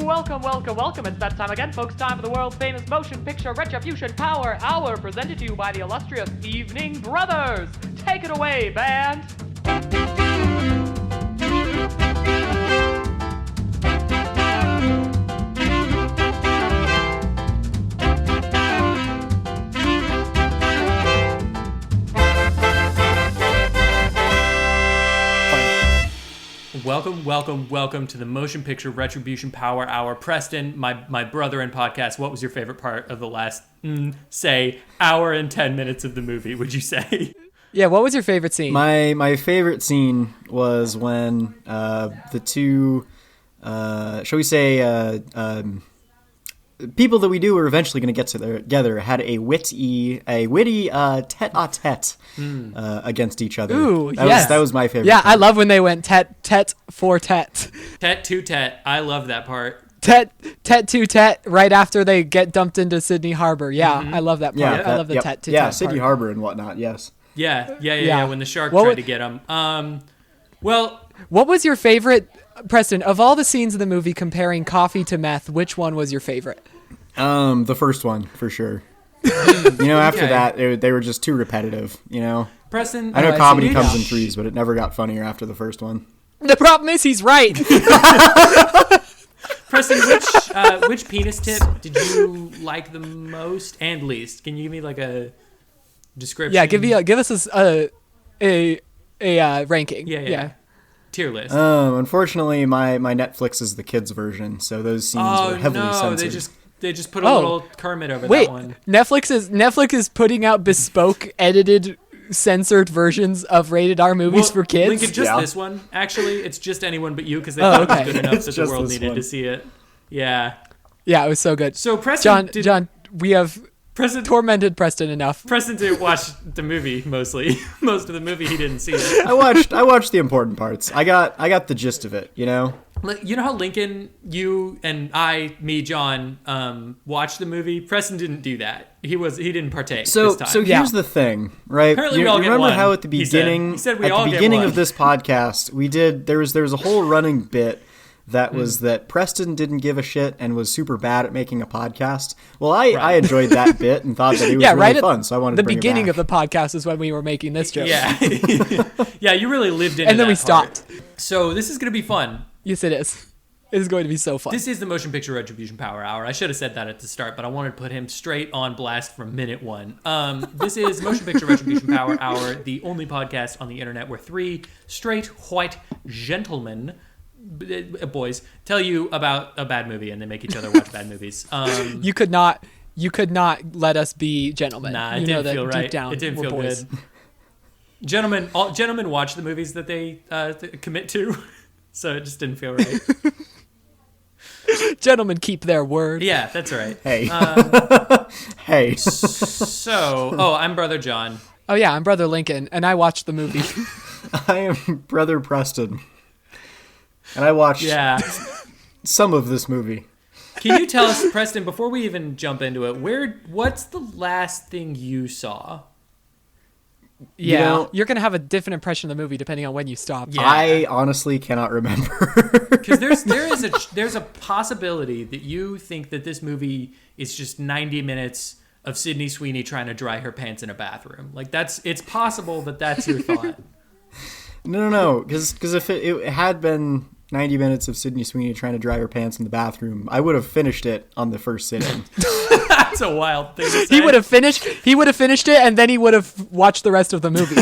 Welcome, welcome, welcome. It's that time again, folks. Time for the world-famous motion picture Retribution Power Hour, presented to you by the illustrious Evening Brothers. Take it away, band. Welcome to the Motion Picture Retribution Power Hour. Preston, my brother in podcast, what was your favorite part of the last, say, hour and 10 minutes of the movie, would you say? Yeah, what was your favorite scene? My favorite scene was when the two, shall we say, people that we do are eventually going to get together had a witty tete-a-tete against each other. Ooh, that was my favorite. Yeah, part. I love when they went tet for tet. Tet to tet. I love that part. Tet to tet right after they get dumped into Sydney Harbor. Yeah, I love that part. I love the tet to tet. Yeah, Sydney part. Harbor and whatnot. Yes. Yeah. When the shark tried to get him. Well, what was your favorite, Preston? Of all the scenes in the movie comparing coffee to meth, which one was your favorite? The first one for sure. After that, they were just too repetitive. Preston, I know comedy comes in threes, but it never got funnier after the first one. The problem is he's right. Preston, which penis tip did you like the most and least? Can you give me like a description? Yeah, give us a ranking. Yeah. Tier list. Unfortunately, my Netflix is the kids version, so those scenes were heavily censored. They just put a little Kermit over that one. Netflix is putting out bespoke, edited, censored versions of rated R movies for kids. Lincoln, this one. Actually, it's just Anyone But You because they thought it was good enough that the world needed to see it. Yeah. Yeah, it was so good. So Preston, John, we have tormented Preston enough. Preston didn't watch the movie mostly. Most of the movie he didn't see it. I watched the important parts. I got the gist of it. You know how Lincoln, you and John, watched the movie. Preston didn't do that. He didn't partake. So this time. So here's the thing, right? Apparently, we all get remember one, how at the beginning, he said we all get beginning one. of this podcast, there was a whole running bit that was that Preston didn't give a shit and was super bad at making a podcast. Well, I enjoyed that bit and thought that it was really fun, so I wanted to bring it back. The beginning of the podcast is when we were making this joke. Yeah. Yeah, you really lived into and then we stopped. So this is going to be fun. Yes, it is. It is going to be so fun. This is the Motion Picture Retribution Power Hour. I should have said that at the start, but I wanted to put him straight on blast from minute one. This is Motion Picture Retribution Power Hour, the only podcast on the internet where three straight white gentlemen, boys, tell you about a bad movie and they make each other watch bad movies. You could not let us be gentlemen. Nah, it didn't feel right. Deep down, it didn't feel boys. good. Gentlemen watch the movies that they commit to, so it just didn't feel right. Gentlemen keep their word. Yeah, that's right. Hey. Hey. So, I'm Brother John. Oh yeah, I'm Brother Lincoln, and I watched the movie. I am Brother Preston. And I watched some of this movie. Can you tell us, Preston, before we even jump into it, what's the last thing you saw? Yeah, you're going to have a different impression of the movie depending on when you stop. Yeah. I honestly cannot remember. Because there's a possibility that you think that this movie is just 90 minutes of Sydney Sweeney trying to dry her pants in a bathroom. Like it's possible that that's your thought. No, because if it had been 90 minutes of Sydney Sweeney trying to dry her pants in the bathroom, I would have finished it on the first sitting. That's a wild thing to say. He would have finished it, and then he would have watched the rest of the movie.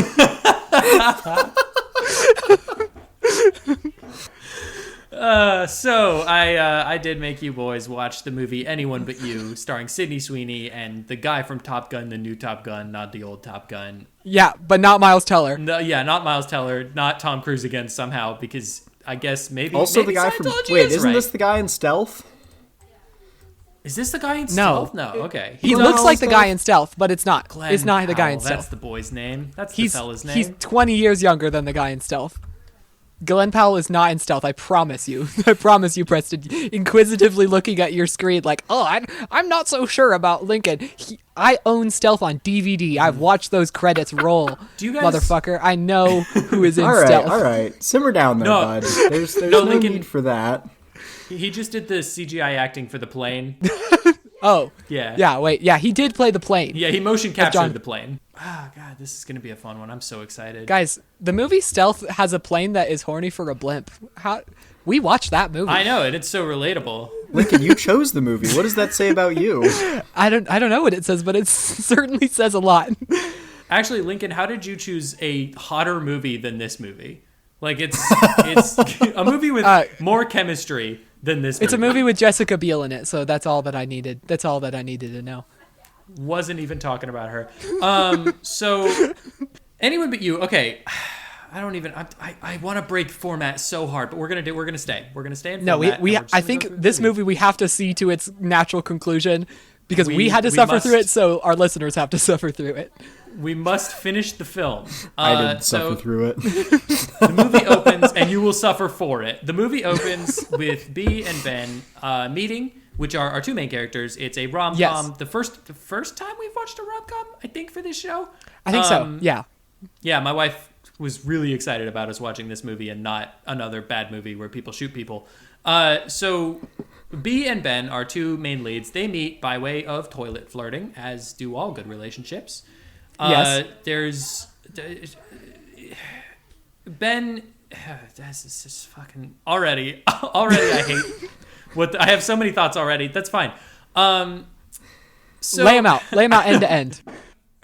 So I did make you boys watch the movie Anyone But You, starring Sydney Sweeney and the guy from Top Gun, the new Top Gun, not the old Top Gun. Yeah, but not Miles Teller. No, yeah, not Miles Teller, not Tom Cruise again somehow, because I guess maybe also the guy from isn't this the guy in Stealth? Is this the guy in Stealth? No, okay. He looks like the guy in Stealth, but it's not. Glenn it's not the guy in Powell, Stealth. That's the boy's name. That's the fella's name. He's 20 years younger than the guy in Stealth. Glenn Powell is not in Stealth, I promise you. I promise you, Preston. Inquisitively looking at your screen like, I'm not so sure about Lincoln. I own Stealth on DVD. I've watched those credits roll. Do you guys... Motherfucker, I know who is in Stealth. All right. Simmer down there, bud. There's no Lincoln, need for that. He just did the CGI acting for the plane. Oh. Yeah. Yeah, wait. Yeah, he did play the plane. Yeah, he motion captured John- the plane. Ah, God, this is going to be a fun one. I'm so excited. Guys, the movie Stealth has a plane that is horny for a blimp. We watched that movie. I know, and it's so relatable. Lincoln, you chose the movie. What does that say about you? I don't know what it says, but it certainly says a lot. Actually, Lincoln, how did you choose a hotter movie than this movie? Like, it's a movie with more chemistry than this movie. It's a movie with Jessica Biel in it, so that's all that I needed. That's all that I needed to know. Wasn't even talking about her. So, anyone but you. Okay, I don't even. I want to break format so hard, but we're gonna stay. We're gonna stay in No, format. we I think this movie we have to see to its natural conclusion because we had to suffer through it, so our listeners have to suffer through it. We must finish the film. I didn't suffer through it. The movie opens, and you will suffer for it. The movie opens with B and Ben meeting, which are our two main characters. It's a rom-com. Yes. The first time we've watched a rom-com, I think, for this show. I think so. Yeah. Yeah, my wife was really excited about us watching this movie and not another bad movie where people shoot people. So B and Ben are two main leads. They meet by way of toilet flirting, as do all good relationships. Yes. There's Ben. This is just fucking already. I hate I have so many thoughts already. That's fine. So Lay them out end to end.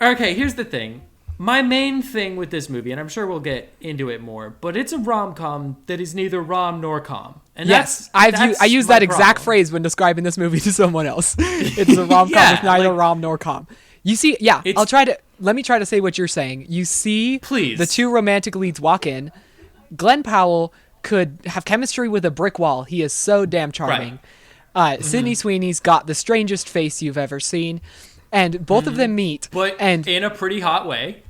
Okay, here's the thing. My main thing with this movie, and I'm sure we'll get into it more, but it's a rom-com that is neither rom nor com. And Yes, that's I use that my exact problem. phrase when describing this movie to someone else. It's a rom-com Yeah, with neither like- rom nor com. You see, yeah, let me try to say what you're saying. You see Please. the two romantic leads walk in. Glenn Powell could have chemistry with a brick wall. He is so damn charming. Sydney Sweeney's got the strangest face you've ever seen. And both of them meet. But and in a pretty hot way.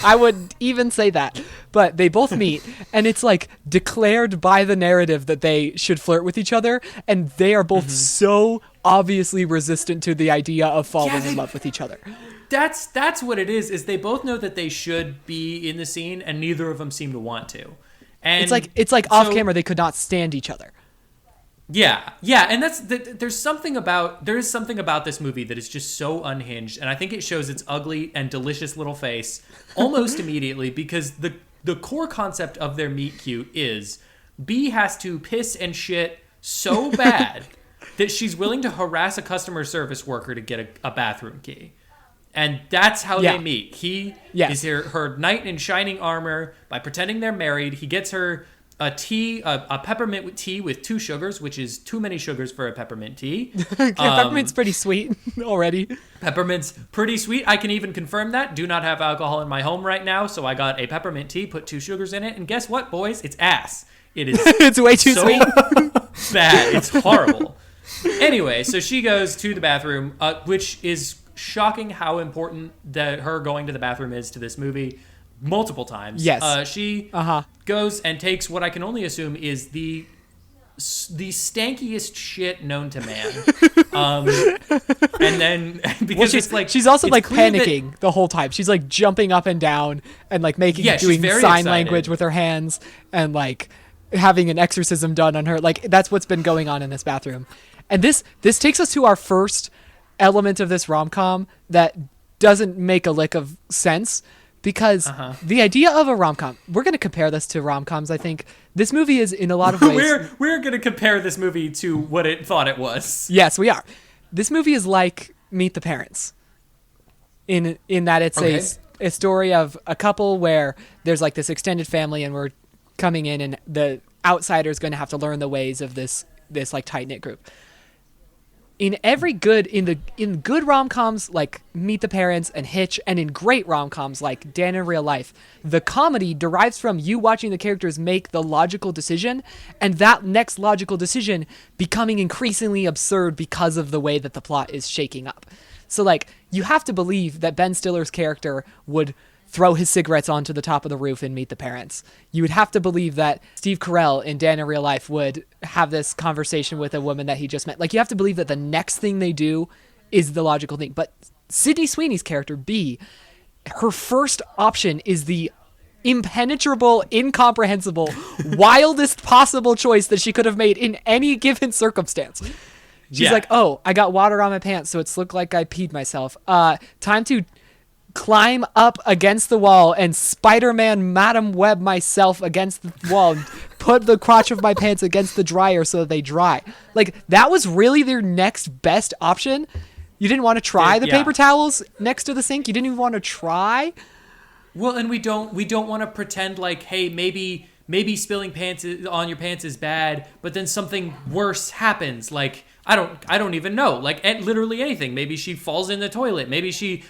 I would even say that. But they both meet, and it's like declared by the narrative that they should flirt with each other, and they are both so obviously resistant to the idea of falling in love with each other. That's what it is they both know that they should be in the scene, and neither of them seem to want to. And It's like off camera they could not stand each other. Yeah, and there is something about this movie that is just so unhinged, and I think it shows its ugly and delicious little face almost immediately, because the core concept of their meet cute is B has to piss and shit so bad that she's willing to harass a customer service worker to get a bathroom key. And that's how they meet. He is her knight in shining armor. By pretending they're married, he gets her a peppermint tea with 2 sugars, which is too many sugars for a peppermint tea. Peppermint's pretty sweet already. Peppermint's pretty sweet. I can even confirm that. Do not have alcohol in my home right now, so I got a peppermint tea, put 2 sugars in it, and guess what, boys? It's ass. It is It's way too so sweet. bad. It's horrible. Anyway, so she goes to the bathroom, which is shocking how important that her going to the bathroom is to this movie. Multiple times. Yes. She goes and takes what I can only assume is the stankiest shit known to man. And then because she's also it's like clear panicking the whole time. She's like jumping up and down and like doing she's very sign excited. language with her hands and like having an exorcism done on her. Like that's what's been going on in this bathroom. And this takes us to our first element of this rom-com that doesn't make a lick of sense. Because the idea of a rom-com, we're going to compare this to rom-coms, I think. This movie is, in a lot of ways... we're going to compare this movie to what it thought it was. Yes, we are. This movie is like Meet the Parents. In that it's a story of a couple where there's like this extended family and we're coming in and the outsider's going to have to learn the ways of this like tight-knit group. In good rom-coms like Meet the Parents and Hitch, and in great rom-coms like Dan in Real Life, the comedy derives from you watching the characters make the logical decision, and that next logical decision becoming increasingly absurd because of the way that the plot is shaking up. So like, you have to believe that Ben Stiller's character would throw his cigarettes onto the top of the roof and Meet the Parents. You would have to believe that Steve Carell in Dan in Real Life would have this conversation with a woman that he just met. Like, you have to believe that the next thing they do is the logical thing. But Sydney Sweeney's character, B, her first option is the impenetrable, incomprehensible, wildest possible choice that she could have made in any given circumstance. She's like, oh, I got water on my pants, so it's looked like I peed myself. Time to climb up against the wall and Spider-Man Madam Web myself against the wall and put the crotch of my pants against the dryer so that they dry. Like, that was really their next best option. You didn't want to try the paper towels next to the sink? You didn't even want to try? Well, and we don't want to pretend like, hey, maybe spilling pants on your pants is bad, but then something worse happens. Like, I don't even know. Like, literally anything. Maybe she falls in the toilet. Maybe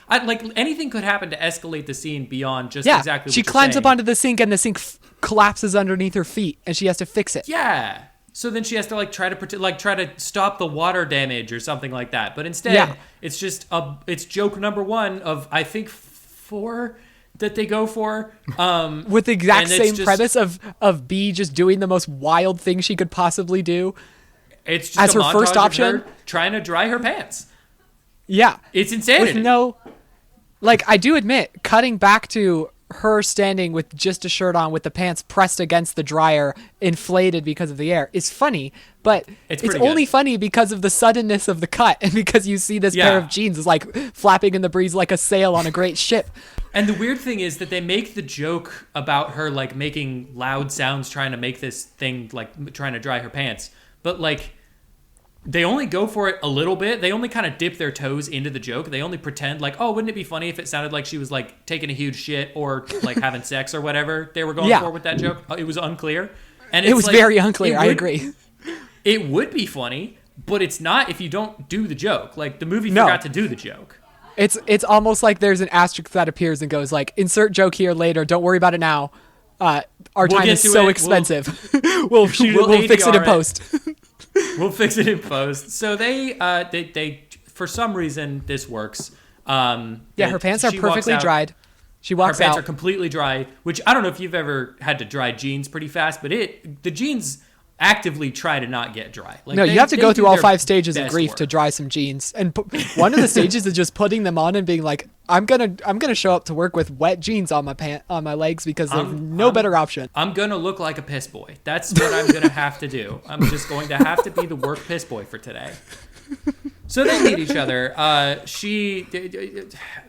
anything could happen to escalate the scene beyond just exactly what she climbs up onto the sink and the sink collapses underneath her feet and she has to fix it. Yeah. So then she has to try to stop the water damage or something like that. But instead, it's just it's joke number 1 of I think 4 that they go for. With the exact same premise of B just doing the most wild thing she could possibly do. It's just as her first option, of her trying to dry her pants. Yeah, it's insanity. With I do admit, cutting back to her standing with just a shirt on with the pants pressed against the dryer, inflated because of the air, is funny, but it's only funny because of the suddenness of the cut and because you see this pair of jeans is flapping in the breeze like a sail on a great ship. And the weird thing is that they make the joke about her making loud sounds trying to make this thing trying to dry her pants, but they only go for it a little bit. They only kind of dip their toes into the joke. They only pretend oh, wouldn't it be funny if it sounded like she was taking a huge shit or having sex or whatever they were going for with that joke. It was unclear. And it was very unclear. I agree. It would be funny, but it's not if you don't do the joke. The movie forgot to do the joke. It's almost like there's an asterisk that appears and goes insert joke here later. Don't worry about it now. Our time is so expensive. We'll fix it in post. We'll fix it in post. So they for some reason this works. Her pants are perfectly dried. She walks out. Her pants are completely dry, which I don't know if you've ever had to dry jeans pretty fast, but the jeans actively try to not get dry. You have to go through all 5 stages of grief to dry some jeans. And one of the stages is just putting them on and being like, I'm gonna show up to work with wet jeans on my legs because there's no better option. I'm gonna look like a piss boy. That's what I'm gonna have to do. I'm just going to have to be the work piss boy for today. So they meet each other.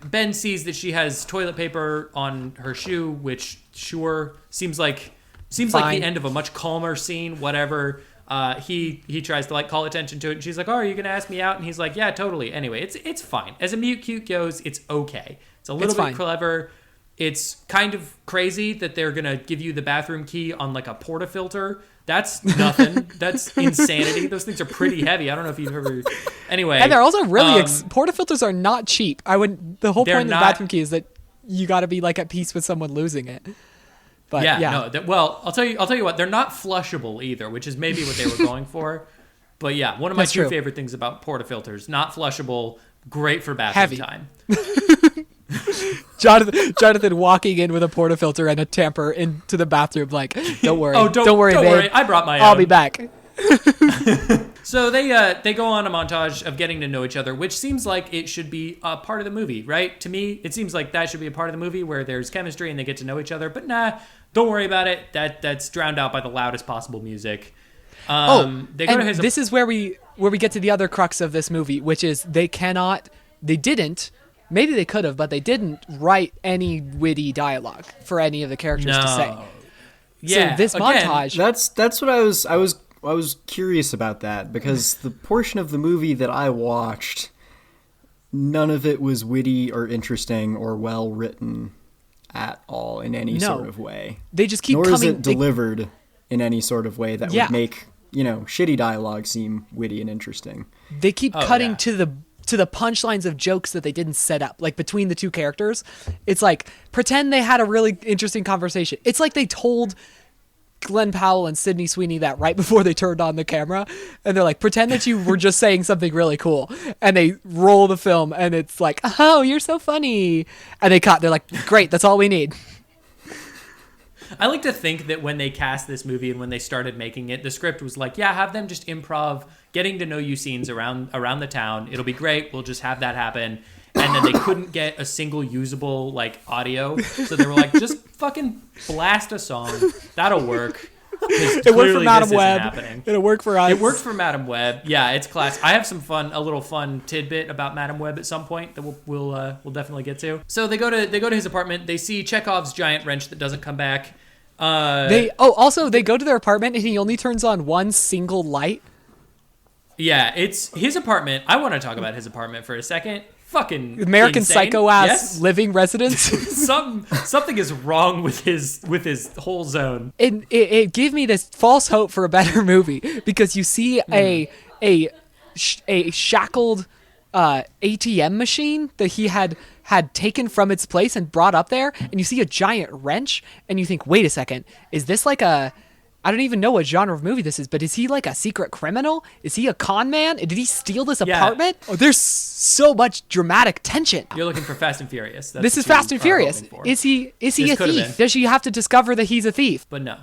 Ben sees that she has toilet paper on her shoe, which seems like the end of a much calmer scene. Whatever. He tries to call attention to it, and she's like, "Oh, are you gonna ask me out?" And he's like, "Yeah, totally." Anyway, it's fine. As a mute cute goes, it's okay. It's a little bit clever. It's kind of crazy that they're gonna give you the bathroom key on a portafilter. That's nothing. That's insanity. Those things are pretty heavy. I don't know if you've ever. Anyway, and they're also really portafilters are not cheap. The whole point of the bathroom key is that you got to be at peace with someone losing it. But I'll tell you what, they're not flushable either, which is maybe what they were going for. But yeah, one of my two favorite things about portafilters, not flushable, great for bathroom time. Jonathan walking in with a portafilter and a tamper into the bathroom don't worry. Don't worry, babe. I brought my own. I'll be back. So they go on a montage of getting to know each other, which seems like it should be a part of the movie, right? To me, it seems like that should be a part of the movie where there's chemistry and they get to know each other. But nah, don't worry about it. That's drowned out by the loudest possible music. This is where we get to the other crux of this movie, which is they didn't. Maybe they could have, but they didn't write any witty dialogue for any of the characters to say. Yeah, so this montage. That's what I was curious about that, because the portion of the movie that I watched, none of it was witty or interesting or well written at all in any sort of way. They just keep Nor is it delivered in any sort of way that would make, shitty dialogue seem witty and interesting. They keep cutting to the punchlines of jokes that they didn't set up, between the two characters. It's pretend they had a really interesting conversation. It's like they told Glenn Powell and Sydney Sweeney that right before they turned on the camera, and they're pretend that you were just saying something really cool, and they roll the film and it's oh, you're so funny, and they cut. They're great, that's all we need. I like to think that when they cast this movie and when they started making it, the script was have them just improv getting to know you scenes around the town. It'll be great. We'll just have that happen. And then they couldn't get a single usable audio, so they were just fucking blast a song. That'll work. It worked for Madam Web. Happening. It'll work for us. It worked for Madam Web. Yeah, it's class. I have a little fun tidbit about Madam Web at some point that we'll definitely get to. So they go to his apartment. They see Chekhov's giant wrench that doesn't come back. They go to their apartment and he only turns on one single light. Yeah, it's his apartment. I want to talk about his apartment for a second. Fucking American insane. Psycho ass Yes? living residence. Something is wrong with his whole zone. It gave me this false hope for a better movie because you see a shackled ATM machine that he had taken from its place and brought up there, and you see a giant wrench, and you think, wait a second, is this like I don't even know what genre of movie this is, but is he like a secret criminal? Is he a con man? Did he steal this apartment? Oh, there's so much dramatic tension. You're looking for Fast and Furious. That's this is what Fast you and are Furious. hoping for. Is he This a could have thief? been. Does she have to discover that he's a thief? But no.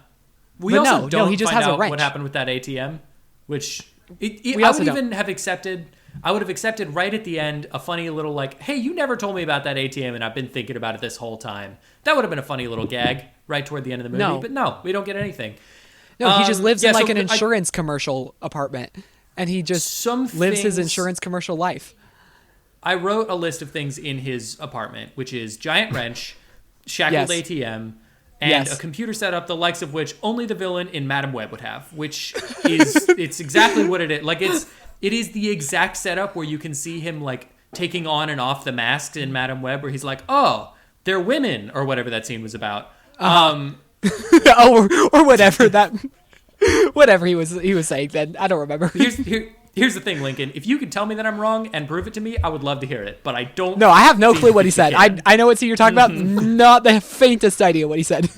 But no, he just find has a out wrench. what happened with that ATM, which We I also would don't. even have accepted. I would have accepted right at the end a funny little like, hey, you never told me about that ATM and I've been thinking about it this whole time. That would have been a funny little gag right toward the end of the movie. No. But no, we don't get anything. No, he just lives in like so an insurance commercial apartment, and he just Some lives his things- insurance commercial life. I wrote a list of things in his apartment, which is giant wrench, shackled Yes. ATM, and Yes. a computer setup the likes of which only the villain in Madam Web would have, which is it's exactly what it is. Like it is the exact setup where you can see him like taking on and off the masks in Madam Web, where he's like, "Oh, they're women," or whatever that scene was about. or whatever he was saying then. I don't remember. Here's the thing, Lincoln. If you could tell me that I'm wrong and prove it to me, I would love to hear it. But I don't. No, I have no clue what he said. think you can. I know what scene you're talking about. Not the faintest idea what he said.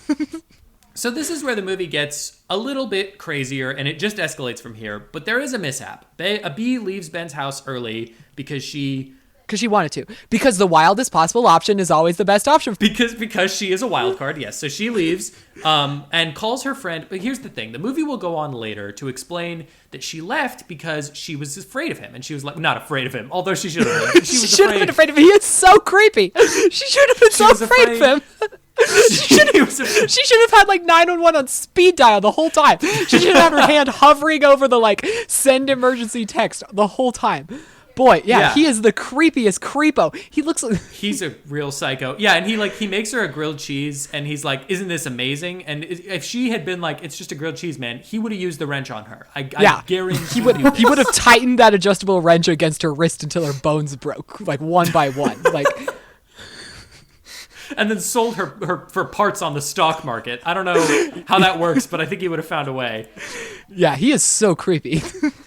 So this is where the movie gets a little bit crazier, and it just escalates from here. But there is a mishap. A bee leaves Ben's house early because she Because she wanted to. Because the wildest possible option is always the best option. because she is a wild card. Yes. So she leaves and calls her friend. But here's the thing: the movie will go on later to explain that she left because she was afraid of him, and she was like not afraid of him, although she should have been. She should have been afraid of him. He is so creepy. She should have been so was afraid of him. She should have had like 911 on speed dial the whole time. She should have had her hand hovering over the like send emergency text the whole time. Boy, yeah, he is the creepiest creepo. He looks like He's a real psycho. Yeah, and he makes her a grilled cheese, and he's like, "Isn't this amazing?" And if she had been like, "It's just a grilled cheese, man," he would have used the wrench on her. I guarantee he would have tightened that adjustable wrench against her wrist until her bones broke, like one by one, like. And then sold her for parts on the stock market. I don't know how that works, but I think he would have found a way. Yeah, he is so creepy.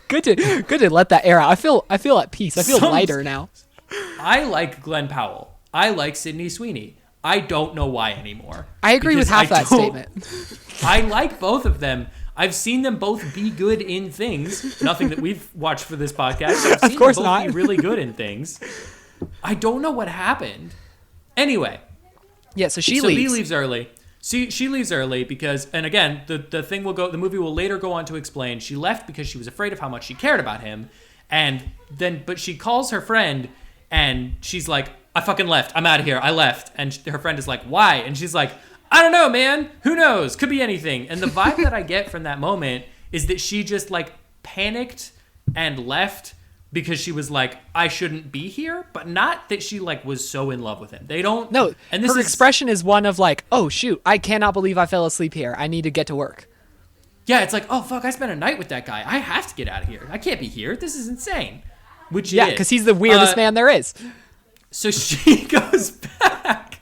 Good to let that air out. I feel at peace. I feel lighter now. I like Glenn Powell. I like Sydney Sweeney. I don't know why anymore. I agree with half that statement. I like both of them. I've seen them both be good in things. Nothing that we've watched for this podcast. I've seen Of course them both not. be really good in things. I don't know what happened. Anyway. Yeah, so she Bea leaves. leaves early. She leaves early because, and again, the movie will later go on to explain she left because she was afraid of how much she cared about him, but she calls her friend and she's like, "I fucking left. I'm out of here. I left." And her friend is like, "Why?" And she's like, "I don't know, man. Who knows? Could be anything." And the vibe that I get from that moment is that she just like panicked and left. Because she was like, I shouldn't be here, but not that she like was so in love with him. They don't. No, and this her expression is one of like, oh shoot, I cannot believe I fell asleep here. I need to get to work. Yeah, it's like, oh fuck, I spent a night with that guy. I have to get out of here. I can't be here. This is insane. Which Yeah, because he's the weirdest man there is. So she goes back.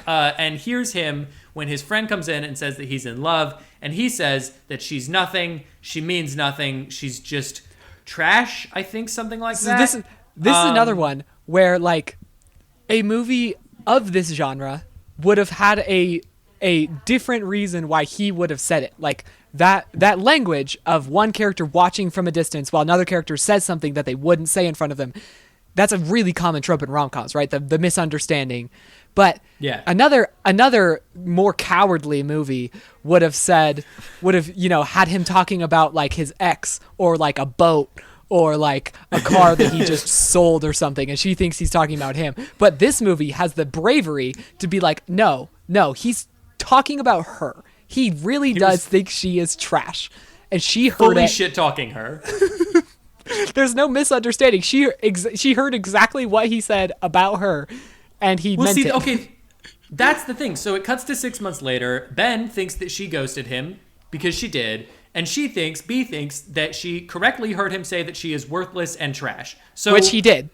And hears him when his friend comes in and says that he's in love, and he says that she's nothing. She means nothing. She's just trash, I think, something like that. This is another one where like a movie of this genre would have had a different reason why he would have said it. Like that language of one character watching from a distance while another character says something that they wouldn't say in front of them. That's a really common trope in rom-coms, right? The misunderstanding. But yeah. Another more cowardly movie would have had him talking about like his ex or like a boat or like a car that he just sold or something, and she thinks he's talking about him. But this movie has the bravery to be like, no, No, he's talking about her. He really does think she is trash. And she heard fully it. shit-talking her. There's no misunderstanding. She heard exactly what he said about her, and he meant it. Okay, that's the thing. So it cuts to 6 months later. Ben thinks that she ghosted him because she did, and B thinks that she correctly heard him say that she is worthless and trash. So Which he did.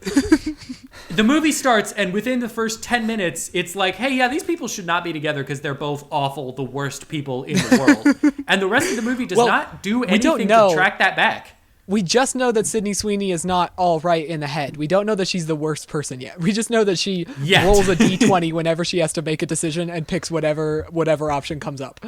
the movie starts, and within the first 10 minutes, it's like, hey, yeah, these people should not be together because they're both awful, the worst people in the world. And the rest of the movie does not do anything to track that back. We just know that Sydney Sweeney is not all right in the head. We don't know that she's the worst person yet. We just know that she rolls a d20 whenever she has to make a decision and picks whatever option comes up.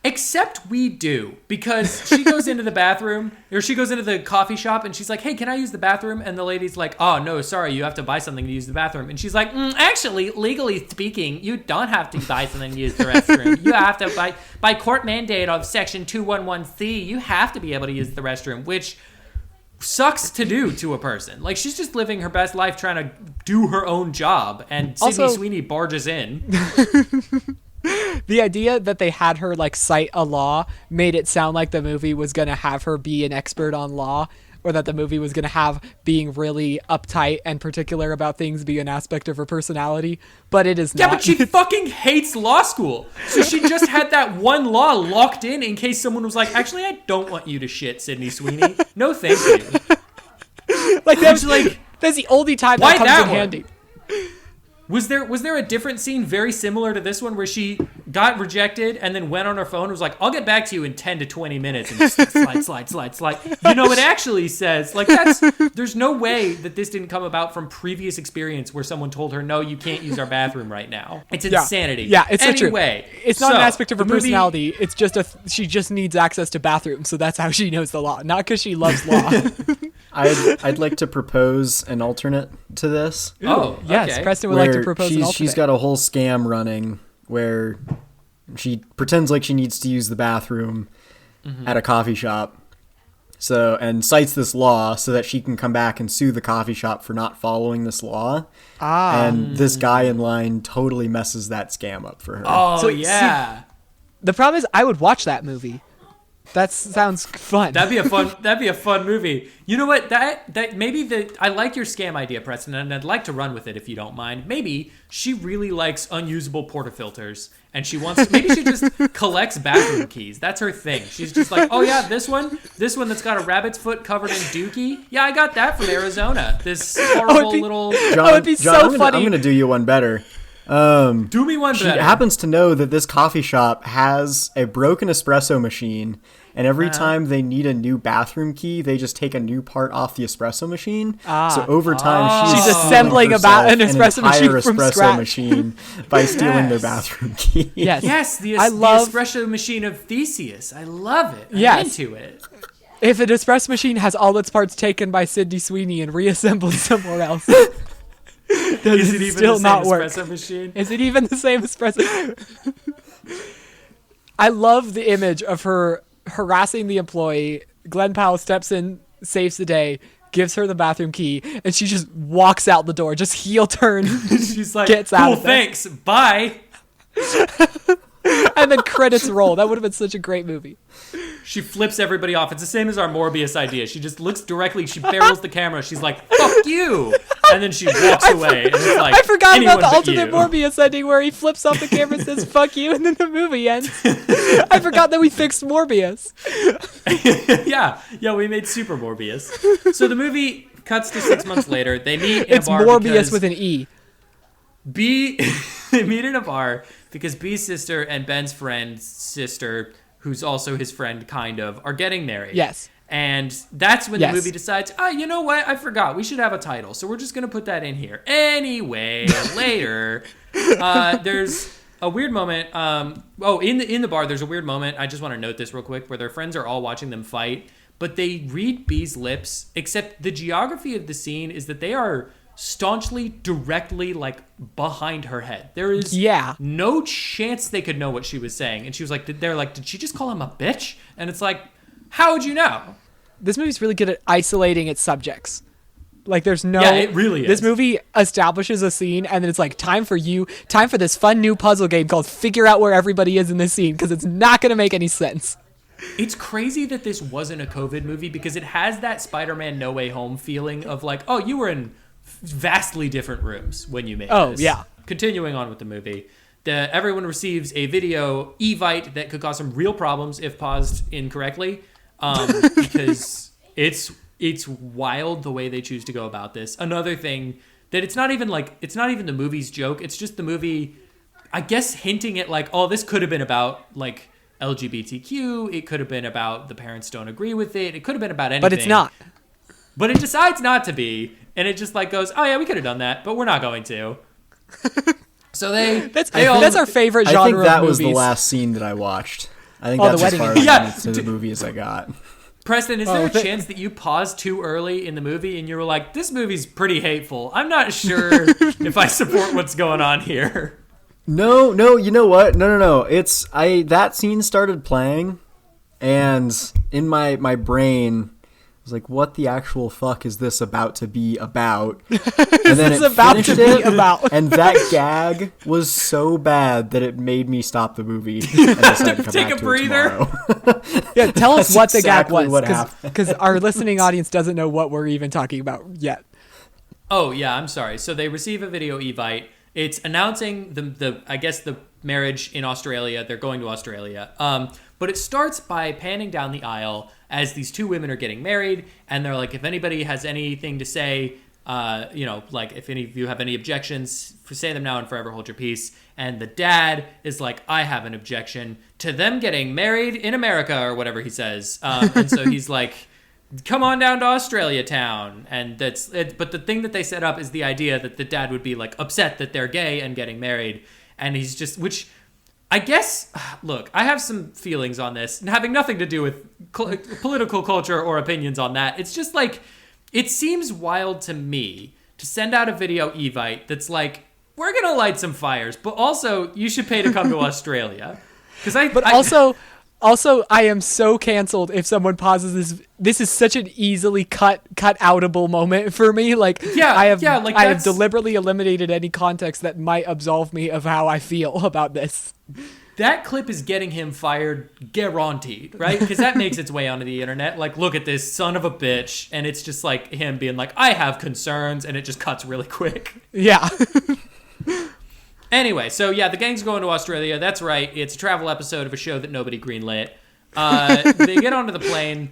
Except we do, because she goes into the bathroom, or she goes into the coffee shop, and she's like, hey, can I use the bathroom? And the lady's like, oh, no, sorry, you have to buy something to use the bathroom. And she's like, actually, legally speaking, you don't have to buy something to use the restroom. You have to, by court mandate of Section 211C, you have to be able to use the restroom, which sucks to do to a person. Like, she's just living her best life trying to do her own job, and Sydney Sweeney barges in. The idea that they had her like cite a law made it sound like the movie was going to have her be an expert on law, or that the movie was going to have being really uptight and particular about things be an aspect of her personality, but it is not. Yeah, but she fucking hates law school. So she just had that one law locked in case someone was like, actually, I don't want you to shit, Sydney Sweeney. No, thank you. That's the only time that comes in handy. Was there a different scene very similar to this one where she got rejected and then went on her phone and was like, I'll get back to you in 10 to 20 minutes, and just slide. You know, it actually says, like, there's no way that this didn't come about from previous experience where someone told her, no, you can't use our bathroom right now. It's insanity. Yeah, it's anyway, true. It's not an aspect of her personality. It's just she just needs access to bathrooms, so that's how she knows the law, not because she loves law. I'd like to propose an alternate to this. Oh, yes, okay. Preston would like to propose an alternate. She's got a whole scam running where she pretends like she needs to use the bathroom at a coffee shop, and cites this law so that she can come back and sue the coffee shop for not following this law. And this guy in line totally messes that scam up for her. Oh, So, yeah. The problem is, I would watch that movie. That sounds fun. That'd be a fun movie. You know what? I like your scam idea, Preston, and I'd like to run with it if you don't mind. Maybe she really likes unusable portafilters, and maybe she just collects bathroom keys. That's her thing. She's just like, oh yeah, this one that's got a rabbit's foot covered in dookie. Yeah, I got that from Arizona. This horrible little. John, would be John, so funny. I'm gonna do you one better. Do me one better. She happens to know that this coffee shop has a broken espresso machine, and every time they need a new bathroom key, they just take a new part off the espresso machine. So over time, she's assembling an espresso machine from scratch machine by stealing their bathroom key. Yes, the espresso machine of Theseus. I love it. I'm into it. If an espresso machine has all its parts taken by Sydney Sweeney and reassembled somewhere else. Is it even still the same not work? espresso machine? Is it even the same espresso? I love the image of her harassing the employee. Glenn Powell steps in, saves the day, gives her the bathroom key, and she just walks out the door, just heel turn. She's like, gets cool, out of there. thanks, bye. And then credits roll. That would have been such a great movie. She flips everybody off. It's the same as our Morbius idea. She just looks directly, she barrels the camera. She's like, fuck you. And then she walks away. And it's like, I forgot about the alternate you. Morbius ending where he flips off the camera and says, fuck you, and then the movie ends. I forgot that we fixed Morbius. Yeah, we made Super Morbius. So the movie cuts to 6 months later. They meet in It's a bar Morbius with an E. They meet in a bar because B's sister and Ben's friend's sister, who's also his friend, kind of, are getting married. Yes. And that's when the movie decides, you know what? I forgot. We should have a title. So we're just going to put that in here. Anyway, later, there's a weird moment. In the bar, there's a weird moment. I just want to note this real quick, where their friends are all watching them fight, but they read B's lips, except the geography of the scene is that they are staunchly directly like behind her head. There is no chance they could know what she was saying. And she was like, did she just call him a bitch? And it's like, how would you know? This movie's really good at isolating its subjects. Like there's no. Yeah, it really is. This movie establishes a scene, and then it's like time for this fun new puzzle game called Figure Out Where Everybody Is in this scene, because it's not going to make any sense. It's crazy that this wasn't a COVID movie because it has that Spider-Man No Way Home feeling of like, oh, you were in vastly different rooms when you made this. Oh, yeah. Continuing on with the movie, everyone receives a video evite that could cause some real problems if paused incorrectly, because it's wild the way they choose to go about this. Another thing that it's not even the movie's joke. It's just the movie, I guess, hinting at like, oh, this could have been about like LGBTQ. It could have been about the parents don't agree with it. It could have been about anything. But it's not. But it decides not to be, and it just like goes, oh yeah, we could have done that, but we're not going to. So that's our favorite genre. I think that of was movies. the last scene that I watched. I think Oh, that's the as wedding. far Yeah. into the movie as I got. Preston, is there a chance that you paused too early in the movie and you were like, this movie's pretty hateful. I'm not sure if I support what's going on here. No, you know what? No. That scene started playing, and in my brain, I was like, what the actual fuck is this about to be about? And then This is about to be about. And that gag was so bad that it made me stop the movie and decide to come Take back a to breather. it tomorrow. Yeah, tell us That's what the gag exactly was, what happened. because our listening audience doesn't know what we're even talking about yet. Oh, yeah, I'm sorry. So they receive a video evite. It's announcing the marriage in Australia. They're going to Australia. But it starts by panning down the aisle as these two women are getting married, and they're like, if anybody has anything to say, like if any of you have any objections, say them now and forever hold your peace. And the dad is like, I have an objection to them getting married in America, or whatever he says. And so he's like, come on down to Australia town. And that's it. But the thing that they set up is the idea that the dad would be like upset that they're gay and getting married. And he's just, which I guess, look, I have some feelings on this, having nothing to do with political culture or opinions on that. It's just like, it seems wild to me to send out a video evite that's like, we're going to light some fires, but also you should pay to come to Australia. Also, I am so canceled if someone pauses this. This is such an easily cut outable moment for me. Like, I have deliberately eliminated any context that might absolve me of how I feel about this. That clip is getting him fired, guaranteed, right? Because that makes its way onto the internet. Like, look at this son of a bitch, and it's just like him being like, I have concerns, and it just cuts really quick. Yeah. Anyway, so yeah, the gang's going to Australia. That's right. It's a travel episode of a show that nobody greenlit. They get onto the plane.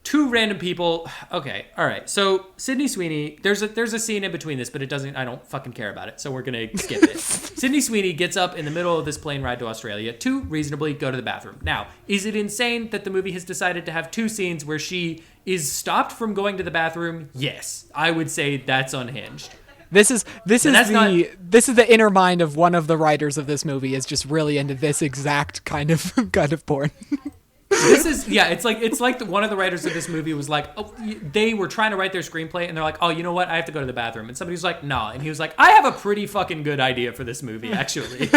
Two random people. Okay, all right. So Sydney Sweeney, there's a scene in between this, but it doesn't. I don't fucking care about it, so we're gonna skip it. Sydney Sweeney gets up in the middle of this plane ride to Australia to reasonably go to the bathroom. Now, is it insane that the movie has decided to have two scenes where she is stopped from going to the bathroom? Yes, I would say that's unhinged. This is the inner mind of one of the writers of this movie is just really into this exact kind of porn. It's like one of the writers of this movie was like, oh, they were trying to write their screenplay and they're like, oh, you know what? I have to go to the bathroom. And somebody was like, nah. And he was like, I have a pretty fucking good idea for this movie, actually.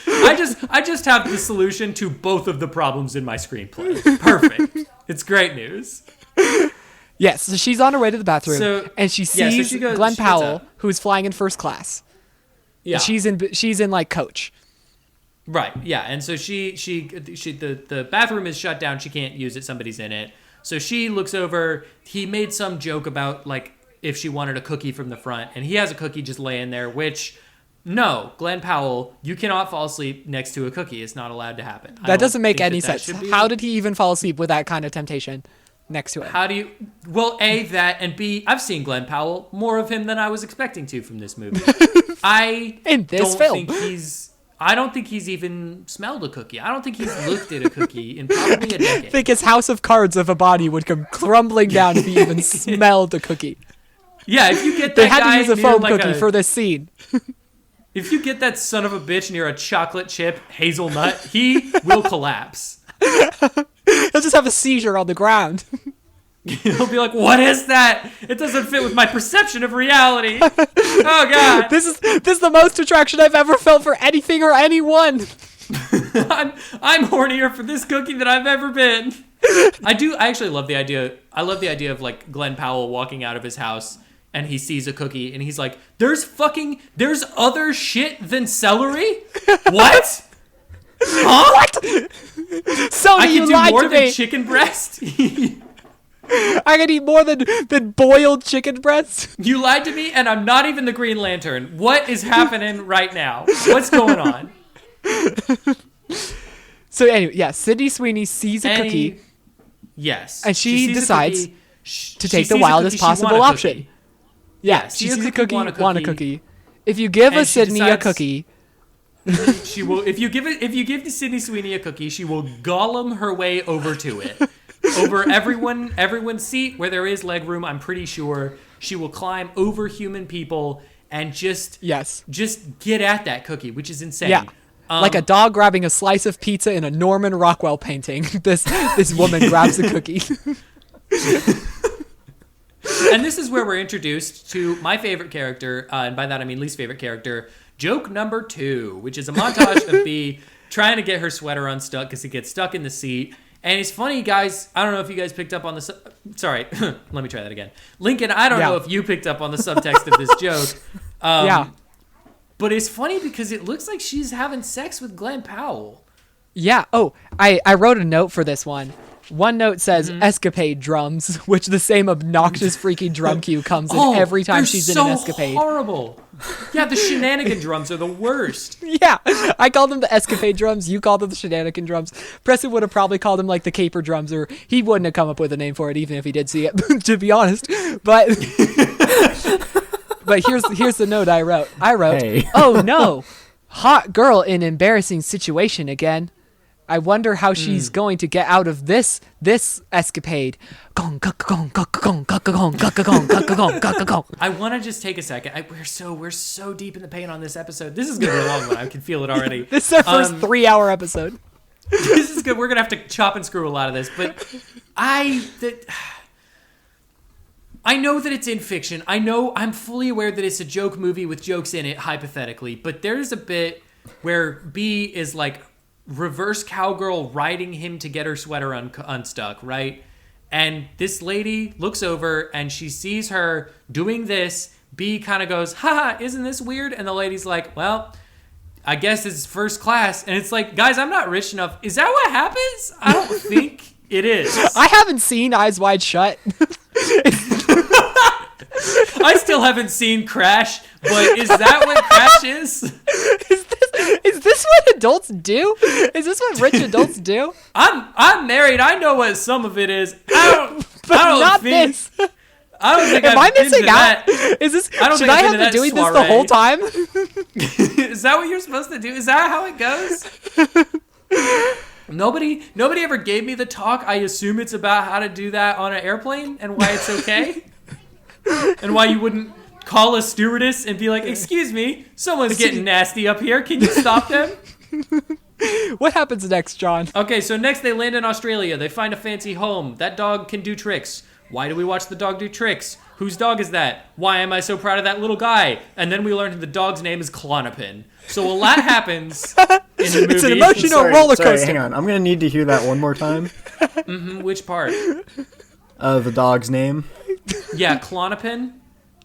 I just have the solution to both of the problems in my screenplay. Perfect. It's great news. Yes, so she's on her way to the bathroom, and she sees Glenn Powell, who's flying in first class. Yeah, and she's in like coach. Right. Yeah, and so the bathroom is shut down. She can't use it. Somebody's in it. So she looks over. He made some joke about like if she wanted a cookie from the front, and he has a cookie just laying there. Which, no, Glenn Powell, you cannot fall asleep next to a cookie. It's not allowed to happen. That doesn't make any sense. How did he even fall asleep with that kind of temptation next to it? How do you... Well, A, that, and B, I've seen Glenn Powell, more of him than I was expecting to from this movie. I don't think he's even smelled a cookie. I don't think he's looked at a cookie in probably a decade. I think his house of cards of a body would come crumbling down if he even smelled a cookie. Yeah, if you get that they had guy to use a foam like cookie for this scene. If you get that son of a bitch near a chocolate chip hazelnut, he will collapse. He'll just have a seizure on the ground. He'll be like, what is that? It doesn't fit with my perception of reality. Oh, God. This is the most attraction I've ever felt for anything or anyone. I'm hornier for this cookie than I've ever been. I actually love the idea. I love the idea of like Glenn Powell walking out of his house and he sees a cookie and he's like, there's other shit than celery? What? Huh? What? Sony, I you can do lied more to than me. chicken breast? I can eat more than boiled chicken breasts. You lied to me and I'm not even the Green Lantern. What is happening right now? What's going on? So anyway, yeah, Sydney Sweeney sees a cookie. Yes. And she sees a decides cookie. to She take the sees a wildest cookie, she want possible a option. cookie. Yeah, see she a sees a cookie, cookie, want a cookie. If you give And a she Sydney a decides- cookie, She will if you give the Sydney Sweeney a cookie, she will Gollum her way over to it. Over everyone's seat where there is leg room, I'm pretty sure. She will climb over human people and just get at that cookie, which is insane. yeah. Like a dog grabbing a slice of pizza in a Norman Rockwell painting. This woman grabs a cookie. And this is where we're introduced to my favorite character, and by that I mean least favorite character, joke number 2, which is a montage of Bee trying to get her sweater unstuck because it gets stuck in the seat. And it's funny, guys, I don't know if you guys picked up on the... Sorry, let me try that again. Lincoln, I don't know if you picked up on the subtext of this joke. Yeah. But it's funny because it looks like she's having sex with Glenn Powell. Yeah. Oh, I wrote a note for this one. One note says escapade drums, which the same obnoxious freaky drum cue comes in every time she's in an escapade. Horrible. Yeah, the shenanigan drums are the worst. Yeah, I called them the escapade drums. You called them the shenanigan drums. Preston would have probably called them like the caper drums, or he wouldn't have come up with a name for it even if he did see it, to be honest. But here's the note I wrote. Hey. Oh no, hot girl in embarrassing situation again. I wonder how she's going to get out of this escapade. I want to just take a second. We're so deep in the paint on this episode. This is gonna be a long one. I can feel it already. This is our first 3-hour episode. This is good. We're gonna have to chop and screw a lot of this, but I know that it's in fiction. I know I'm fully aware that it's a joke movie with jokes in it, hypothetically. But there's a bit where Bee is like reverse cowgirl riding him to get her sweater unstuck, right? And this lady looks over and she sees her doing this. Bee kind of goes, haha, isn't this weird? And the lady's like, well, I guess it's first class. And it's like, guys, I'm not rich enough. Is that what happens? I don't think it is. I haven't seen Eyes Wide Shut. I still haven't seen Crash, but is that what Crash is? Is this what adults do? Is this what rich adults do? I'm married. I know what some of it is. But not this. I don't think Am I missing out? That. Is this? I don't should think I I've have been been to doing that this the whole soiree. time? Is that what you're supposed to do? Is that how it goes? Nobody ever gave me the talk. I assume it's about how to do that on an airplane and why it's okay. And why you wouldn't call a stewardess and be like, excuse me, someone's getting nasty up here. Can you stop them? What happens next, John? Okay, so next they land in Australia. They find a fancy home. That dog can do tricks. Why do we watch the dog do tricks? Whose dog is that? Why am I so proud of that little guy? And then we learn the dog's name is Klonopin. So a lot happens in the movie. It's an emotional roller coaster. Sorry, hang on. I'm going to need to hear that one more time. Which part? The dog's name. Yeah, Klonopin.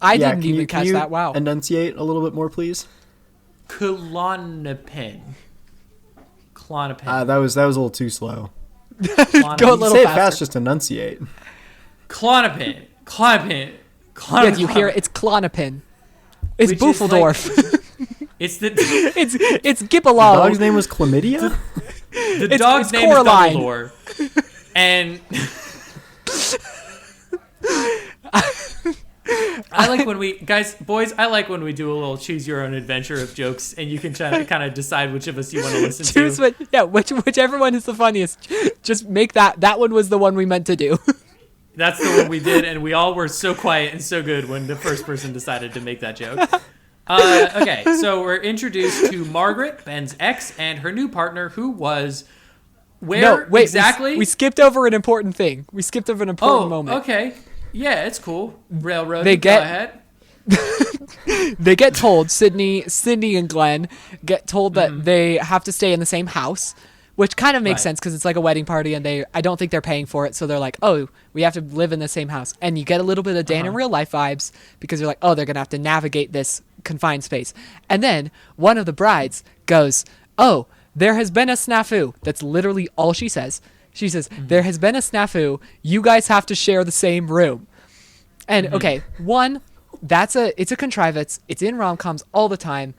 I Yeah, didn't can even you, catch can you that. Wow. enunciate a little bit more, please? Klonopin. Klonopin. That was a little too slow. Klonopin. Go a little Say it faster. fast, just enunciate. Klonopin. Klonopin. Yeah, you hear it? It's Klonopin. It's Which is Boofledorf. It's the it's The Gipolo. dog's name was Chlamydia? the dog's it's name Coraline. is Dumbledore. And I like when we boys. I like when we do a little choose your own adventure of jokes, and you can try to kind of decide which of us you want to listen Choose to. whichever one is the funniest. Just make that one was the one we meant to do. That's the one we did, and we all were so quiet and so good when the first person decided to make that joke. Okay, so we're introduced to Margaret, Ben's ex, and her new partner, who was exactly? We skipped over an important thing. We skipped over an important moment. Okay. Yeah, it's cool. Railroad. They Go ahead. They get told, Sydney and Glenn get told that they have to stay in the same house, which kind of makes Right. sense because it's like a wedding party and I don't think they're paying for it. So they're like, oh, we have to live in the same house. And you get a little bit of Dan in real life vibes because you're like, oh, they're going to have to navigate this confined space. And then one of the brides goes, oh, there has been a snafu. That's literally all she says. She says, there has been a snafu. You guys have to share the same room. And okay, one, it's a contrivance. It's in rom-coms all the time.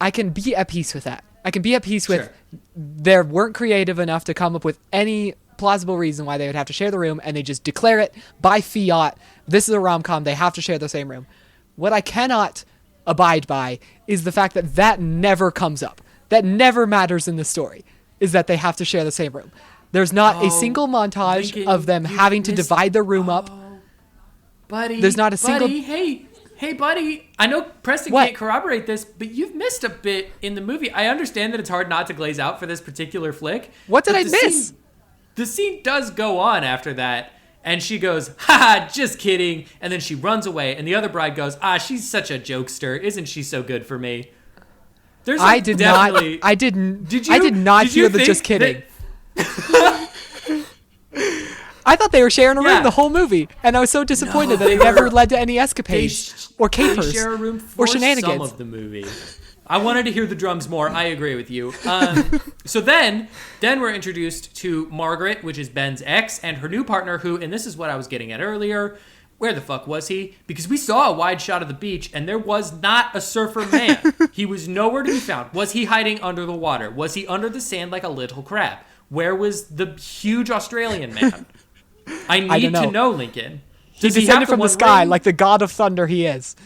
I can be at peace with that. I can be at peace with they weren't creative enough to come up with any plausible reason why they would have to share the room, and they just declare it by fiat. This is a rom-com. They have to share the same room. What I cannot abide by is the fact that never comes up. That never matters in the story, is that they have to share the same room. There's not a single montage Lincoln, of them having to divide the room up. Buddy, There's not a single... Hey, buddy, I know Preston can't corroborate this, but you've missed a bit in the movie. I understand that it's hard not to glaze out for this particular flick. What did I miss? The scene does go on after that, and she goes, haha, just kidding, and then she runs away, and the other bride goes, she's such a jokester. Isn't she so good for me? I did not hear the just kidding. I thought they were sharing a room the whole movie, and I was so disappointed that it never led to any escapades or capers they share a room for or shenanigans. Some of the movie. I wanted to hear the drums more. I agree with you. So then we're introduced to Margaret, which is Ben's ex, and her new partner, who, and this is what I was getting at earlier, where the fuck was he? Because we saw a wide shot of the beach, and there was not a surfer man. He was nowhere to be found. Was he hiding under the water? Was he under the sand like a little crab? Where was the huge Australian man? I need to know, Lincoln. He descended from the sky like the god of thunder he is.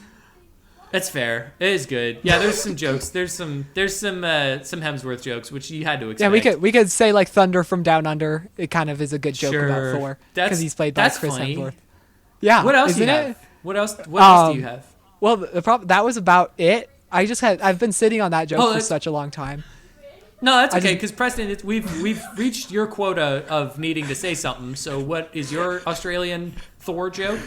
That's fair. It is good. Yeah, there's some jokes. There's some Hemsworth jokes, which you had to expect. Yeah, we could say like thunder from down under. It kind of is a good joke about Thor because he's played by Chris Hemsworth. Yeah. What else do you have? What else do you have? Well, the problem that was about it. I've been sitting on that joke for such a long time. No, that's okay, because Preston, we've reached your quota of needing to say something. So, what is your Australian Thor joke?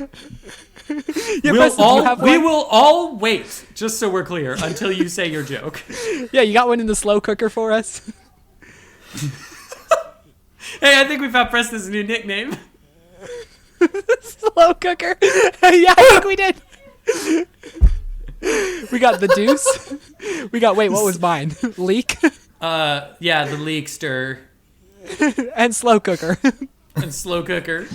Yeah, Preston, we will all wait, just so we're clear, until you say your joke. Yeah, you got one in the slow cooker for us? Hey, I think we found Preston's new nickname. Slow cooker? Yeah, I think we did. We got the deuce. We got, wait, what was mine? Leak? Yeah, the leakster. And slow cooker. And slow cooker.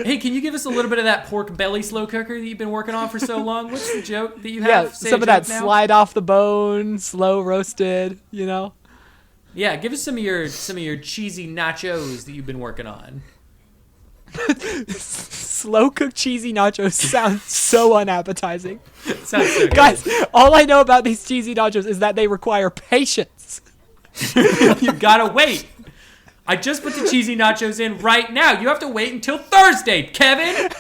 Hey, can you give us a little bit of that pork belly slow cooker that you've been working on for so long? What's the joke that you have? Yeah, some of that slide off the bone, slow roasted, you know? Yeah, give us some of your cheesy nachos that you've been working on. Slow cooked cheesy nachos sounds so unappetizing. Sounds so good. Guys, all I know about these cheesy nachos is that they require patience. You gotta wait. I just put the cheesy nachos in right now. You have to wait until Thursday, Kevin.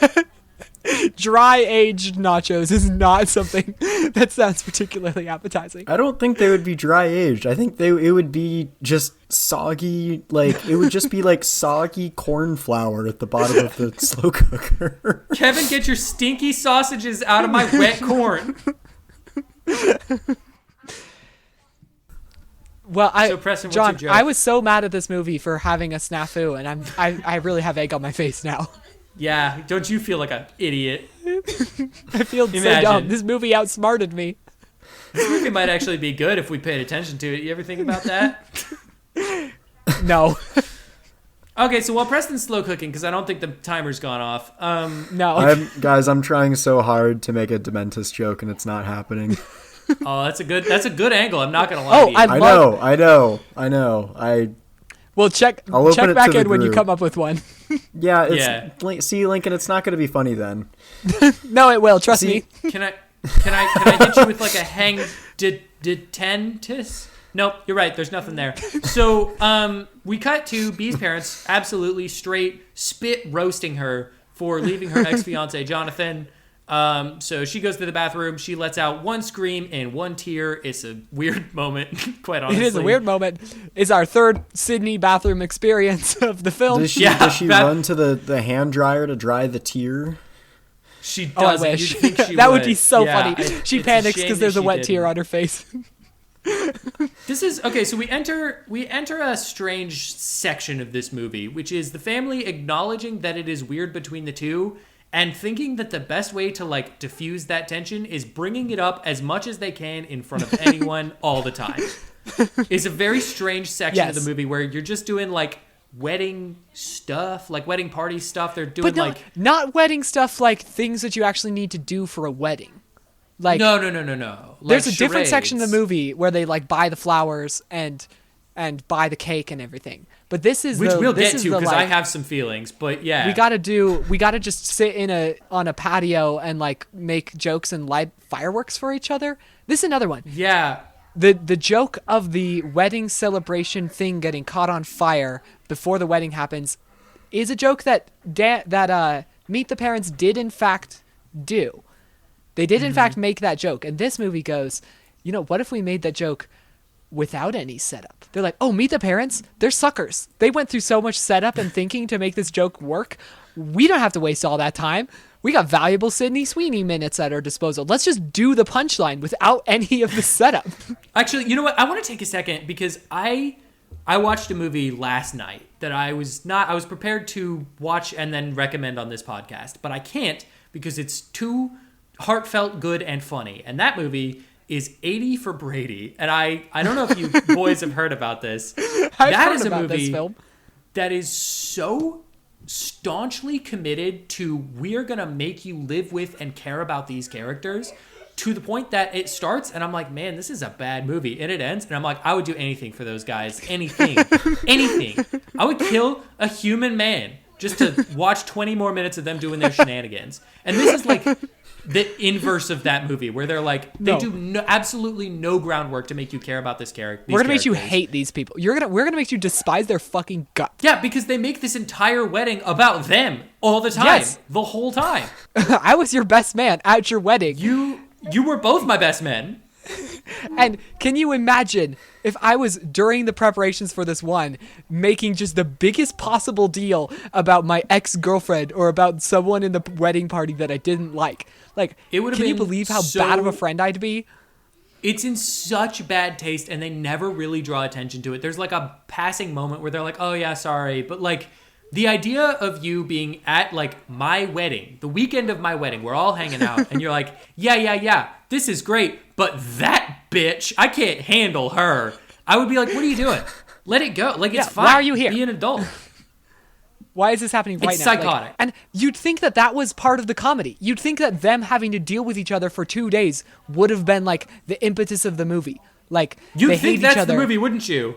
Dry aged nachos is not something that sounds particularly appetizing. I don't think they would be dry aged. I think it would be just soggy, like it would just be like soggy corn flour at the bottom of the slow cooker. Kevin, get your stinky sausages out of my wet corn. Well, Preston, John, what's your joke? I was so mad at this movie for having a snafu, and I really have egg on my face now. Yeah, don't you feel like an idiot? I feel so dumb. This movie outsmarted me. This movie might actually be good if we paid attention to it. You ever think about that? No. Okay, so while Preston's slow cooking, because I don't think the timer's gone off. No. Guys, I'm trying so hard to make a Dementis joke, and it's not happening. Oh, that's a good angle. I'm not gonna lie to you. I know. Well, check back in when you come up with one. Yeah. See, Lincoln, it's not going to be funny then. No, it will. Trust me. Can I hit you with like a hang detentis? Nope, you're right. There's nothing there. So we cut to Bee's parents absolutely straight spit roasting her for leaving her ex-fiance Jonathan. So she goes to the bathroom. She lets out one scream and one tear. It's a weird moment, quite honestly. It is a weird moment. It's our third Sydney bathroom experience of the film. Does she run to the hand dryer to dry the tear? She does. I wish. You'd think she that would be so funny. She it's panics because there's a wet tear on her face. This is okay. So we enter a strange section of this movie, which is the family acknowledging that it is weird between the two, and thinking that the best way to like diffuse that tension is bringing it up as much as they can in front of anyone all the time. It's a very strange section of the movie where you're just doing like wedding stuff, like wedding party stuff. They're doing not wedding stuff, like things that you actually need to do for a wedding. Like no. There's Like a different charades. section of the movie where they like buy the flowers and buy the cake and everything. But this is which we'll get to because I have some feelings. But yeah, we gotta just sit on a patio and like make jokes and light fireworks for each other. This is another one. Yeah. The joke of the wedding celebration thing getting caught on fire before the wedding happens is a joke that Meet the Parents did in fact do. They did in fact make that joke, and this movie goes, you know, what if we made that joke without any setup? They're like, oh, Meet the Parents, they're suckers. They went through so much setup and thinking to make this joke work. We don't have to waste all that time. We got valuable Sydney Sweeney minutes at our disposal. Let's just do the punchline without any of the setup. Actually, you know what? I want to take a second because I watched a movie last night that I was prepared to watch and then recommend on this podcast, but I can't because it's too heartfelt, good, and funny. And that movie is 80 for Brady. And I don't know if you boys have heard about this. That is a movie that is so staunchly committed to we're gonna make you live with and care about these characters to the point that it starts and I'm like, man, this is a bad movie, and it ends and I'm like, I would do anything for those guys. Anything. I would kill a human man just to watch 20 more minutes of them doing their shenanigans. And this is like the inverse of that movie where they're like, they do absolutely no groundwork to make you care about this character. We're gonna make you hate these people. We're gonna make you despise their fucking guts. Yeah, because they make this entire wedding about them all the time, the whole time. I was your best man at your wedding. You were both my best men. And can you imagine if I was, during the preparations for this one, making just the biggest possible deal about my ex-girlfriend or about someone in the wedding party that I didn't like? Like, it would have can you been believe how bad of a friend I'd be? It's in such bad taste, and they never really draw attention to it. There's like a passing moment where they're like, oh yeah, sorry. But like, the idea of you being at like my wedding, the weekend of my wedding, we're all hanging out, and you're like, yeah, this is great, but that bitch, I can't handle her. I would be like, what are you doing? Let it go. Like, it's fine. Why are you here? Be an adult. Why is this happening right now? It's psychotic. And you'd think that was part of the comedy. You'd think that them having to deal with each other for 2 days would have been like the impetus of the movie. Like, you'd they think hate that's each other. the movie, wouldn't you?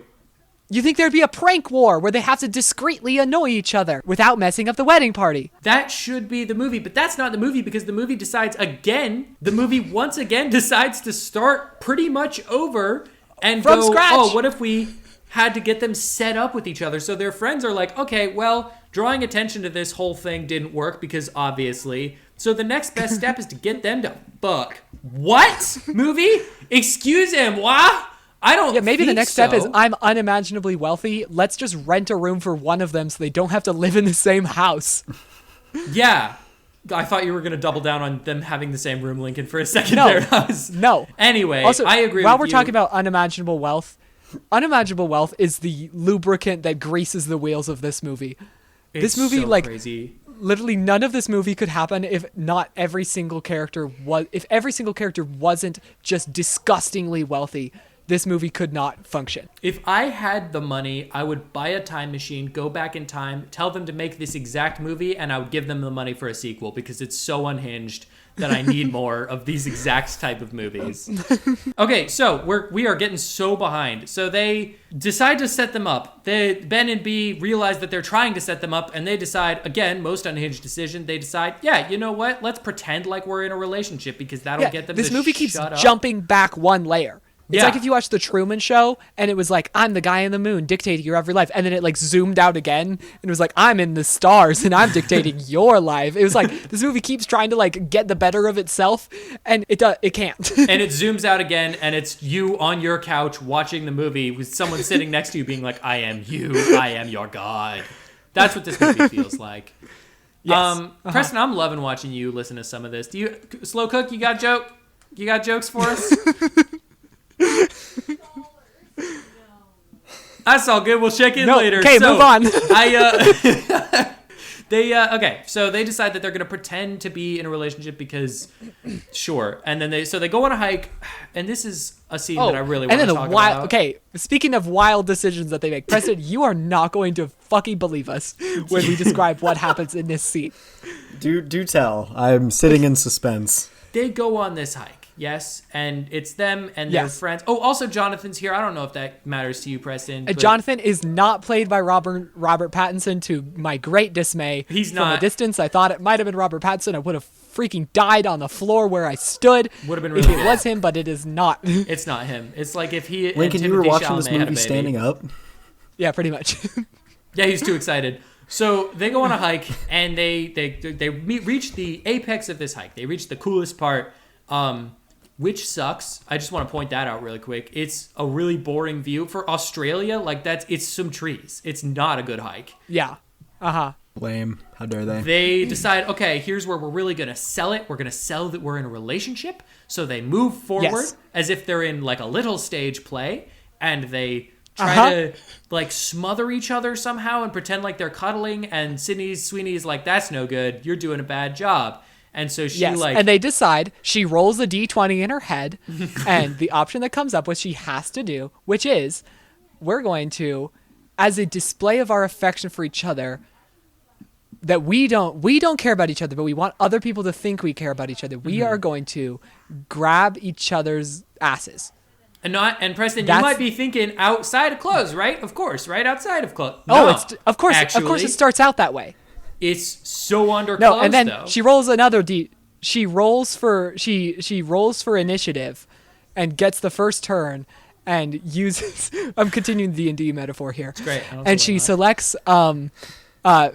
You think there'd be a prank war where they have to discreetly annoy each other without messing up the wedding party. That should be the movie, but that's not the movie because the movie once again decides to start pretty much over and From go, scratch. oh, what if we had to get them set up with each other? So their friends are like, okay, well, drawing attention to this whole thing didn't work because obviously. So the next best step is to get them to fuck. What? Movie? Excuse him, what? I don't think maybe the next so. step is I'm unimaginably wealthy. Let's just rent a room for one of them so they don't have to live in the same house. Yeah. I thought you were going to double down on them having the same room, Lincoln, for a second No. there. No. Anyway, Also, I agree while with we're you. talking about unimaginable wealth is the lubricant that greases the wheels of this movie. It's this movie, so like, crazy. literally none of this movie could happen if every single character wasn't just disgustingly wealthy. This movie could not function. If I had the money, I would buy a time machine, go back in time, tell them to make this exact movie, and I would give them the money for a sequel because it's so unhinged that I need more of these exact type of movies. Okay, so we are getting so behind. So they decide to set them up. Ben and B realize that they're trying to set them up, and they decide, again, most unhinged decision, they decide, yeah, you know what? Let's pretend like we're in a relationship because that'll get them to this movie keeps shut up. jumping back one layer. It's Yeah. like if you watch The Truman Show and it was like, I'm the guy in the moon dictating your every life. And then it like zoomed out again and it was like, I'm in the stars and I'm dictating your life. It was like, this movie keeps trying to like get the better of itself and it can't. And it zooms out again, and it's you on your couch watching the movie with someone sitting next to you being like, I am you, I am your God. That's what this movie feels like. Yes. Preston, I'm loving watching you listen to some of this. Slow Cook, you got a joke? You got jokes for us? That's all good. We'll check in No, later. okay, So, move on. Okay, so they decide that they're going to pretend to be in a relationship because, sure. And then they go on a hike, and this is a scene that I really want to talk about. Okay, speaking of wild decisions that they make, Preston, you are not going to fucking believe us when we describe what happens in this scene. Do tell. I'm sitting in suspense. They go on this hike. Yes, and it's them and their friends. Oh, also Jonathan's here. I don't know if that matters to you, Preston. But Jonathan is not played by Robert Pattinson, to my great dismay. He's From not. a distance, I thought it might have been Robert Pattinson. I would have freaking died on the floor where I stood. Would have been if really it was him, but it is not. It's not him. It's like if he. Lincoln, and you were Timothée watching this Chalamet had a movie baby. standing up? Yeah, pretty much. Yeah, he's too excited. So they go on a hike and they reach the apex of this hike. They reach the coolest part. Which sucks. I just want to point that out really quick. It's a really boring view for Australia. Like it's some trees. It's not a good hike. Yeah. Uh-huh. Lame. How dare they? They decide, okay, here's where we're really going to sell it. We're going to sell that we're in a relationship. So they move forward as if they're in like a little stage play, and they try to like smother each other somehow and pretend like they're cuddling, and Sweeney's like, that's no good. You're doing a bad job. And so she and they decide, she rolls a d20 in her head, and the option that comes up, what she has to do, which is, we're going to, as a display of our affection for each other, that we don't care about each other, but we want other people to think we care about each other. We are going to grab each other's asses. And Preston, you might be thinking outside of clothes, right? Of course, right outside of clothes. No, of course it starts out that way. It's so under No, close, and then though. she rolls another she rolls for initiative and gets the first turn and uses I'm continuing the D&D metaphor here. It's great. And she selects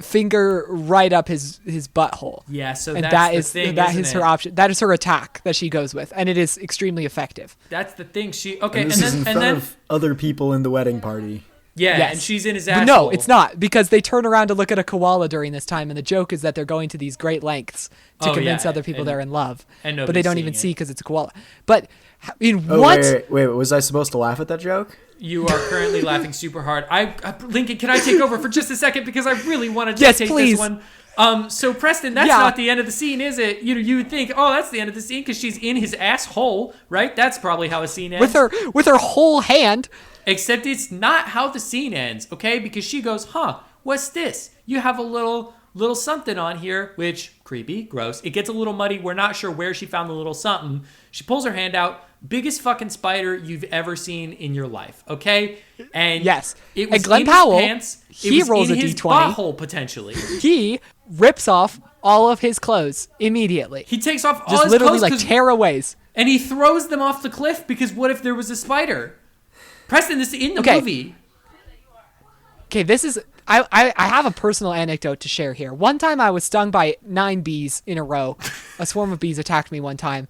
finger right up his butthole. Yeah, so and that's the thing, that isn't is it? her option. That is her attack that she goes with, and it is extremely effective. That's the thing. And this is in front of other people in the wedding party. Yeah, Yes. and she's in his But asshole. no, it's not, because they turn around to look at a koala during this time, and the joke is that they're going to these great lengths to convince other people they're in love, and but they don't nobody's even seeing see because it's a koala. But Oh, wait, was I supposed to laugh at that joke? You are currently laughing super hard. Lincoln, can I take over for just a second because I really want to Yes, take please. this one. So Preston, that's not the end of the scene, is it? You would think, oh, that's the end of the scene because she's in his asshole, right? That's probably how a scene ends. with her whole hand. Except it's not how the scene ends, okay? Because she goes, what's this? You have a little something on here, which, creepy, gross. It gets a little muddy. We're not sure where she found the little something. She pulls her hand out. Biggest fucking spider you've ever seen in your life, okay? And yes, it was and Glenn in Powell, his pants. he was rolls in a his d20. butthole, potentially. He rips off all of his clothes immediately. He takes off all just his literally clothes like tearaways. and he throws them off the cliff because what if there was a spider? Preston, this is in the movie. Okay, this is... I have a personal anecdote to share here. One time I was stung by 9 bees in a row. A swarm of bees attacked me one time.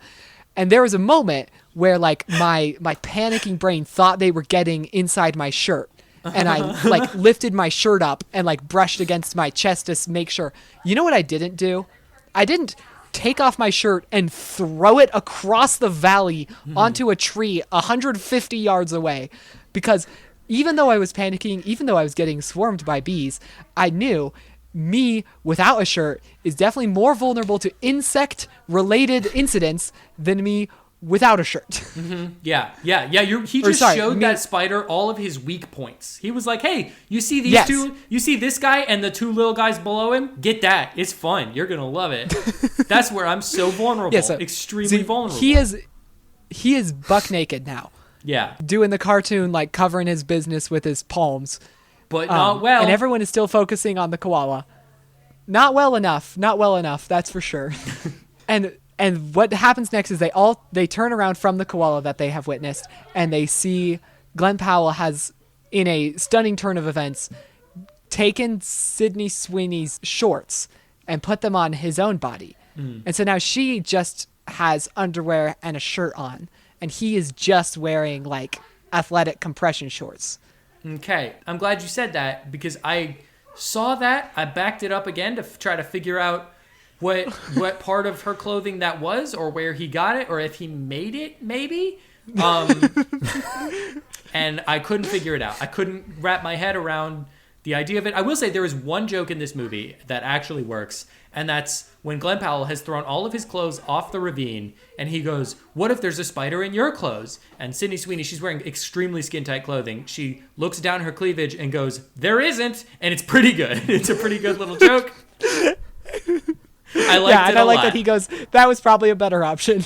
And there was a moment where like my panicking brain thought they were getting inside my shirt. And I like lifted my shirt up and like brushed against my chest to make sure. You know what I didn't do? I didn't take off my shirt and throw it across the valley onto a tree 150 yards away, because even though I was panicking, even though I was getting swarmed by bees, I knew me without a shirt is definitely more vulnerable to insect-related incidents than me without a shirt. Yeah. He just showed that spider all of his weak points. He was like, hey, you see these two? You see this guy and the 2 little guys below him? Get that. It's fun. You're going to love it. That's where I'm so vulnerable. Extremely vulnerable. He is buck naked now. Yeah. Doing the cartoon, like covering his business with his palms. But not well. And everyone is still focusing on the koala. Not well enough, that's for sure. And what happens next is they turn around from the koala that they have witnessed, and they see Glenn Powell has, in a stunning turn of events, taken Sydney Sweeney's shorts and put them on his own body. And so now she just has underwear and a shirt on, and he is just wearing like athletic compression shorts. Okay, I'm glad you said that because I saw that. I backed it up again to try to figure out what part of her clothing that was, or where he got it, or if he made it, maybe. And I couldn't figure it out. I couldn't wrap my head around the idea of it. I will say there is one joke in this movie that actually works, and that's when Glenn Powell has thrown all of his clothes off the ravine, and he goes, "What if there's a spider in your clothes?" And Sydney Sweeney, she's wearing extremely skin-tight clothing. She looks down her cleavage and goes, "There isn't," and it's pretty good. It's a pretty good little joke. I liked it and a I like lot. that he goes, "That was probably a better option."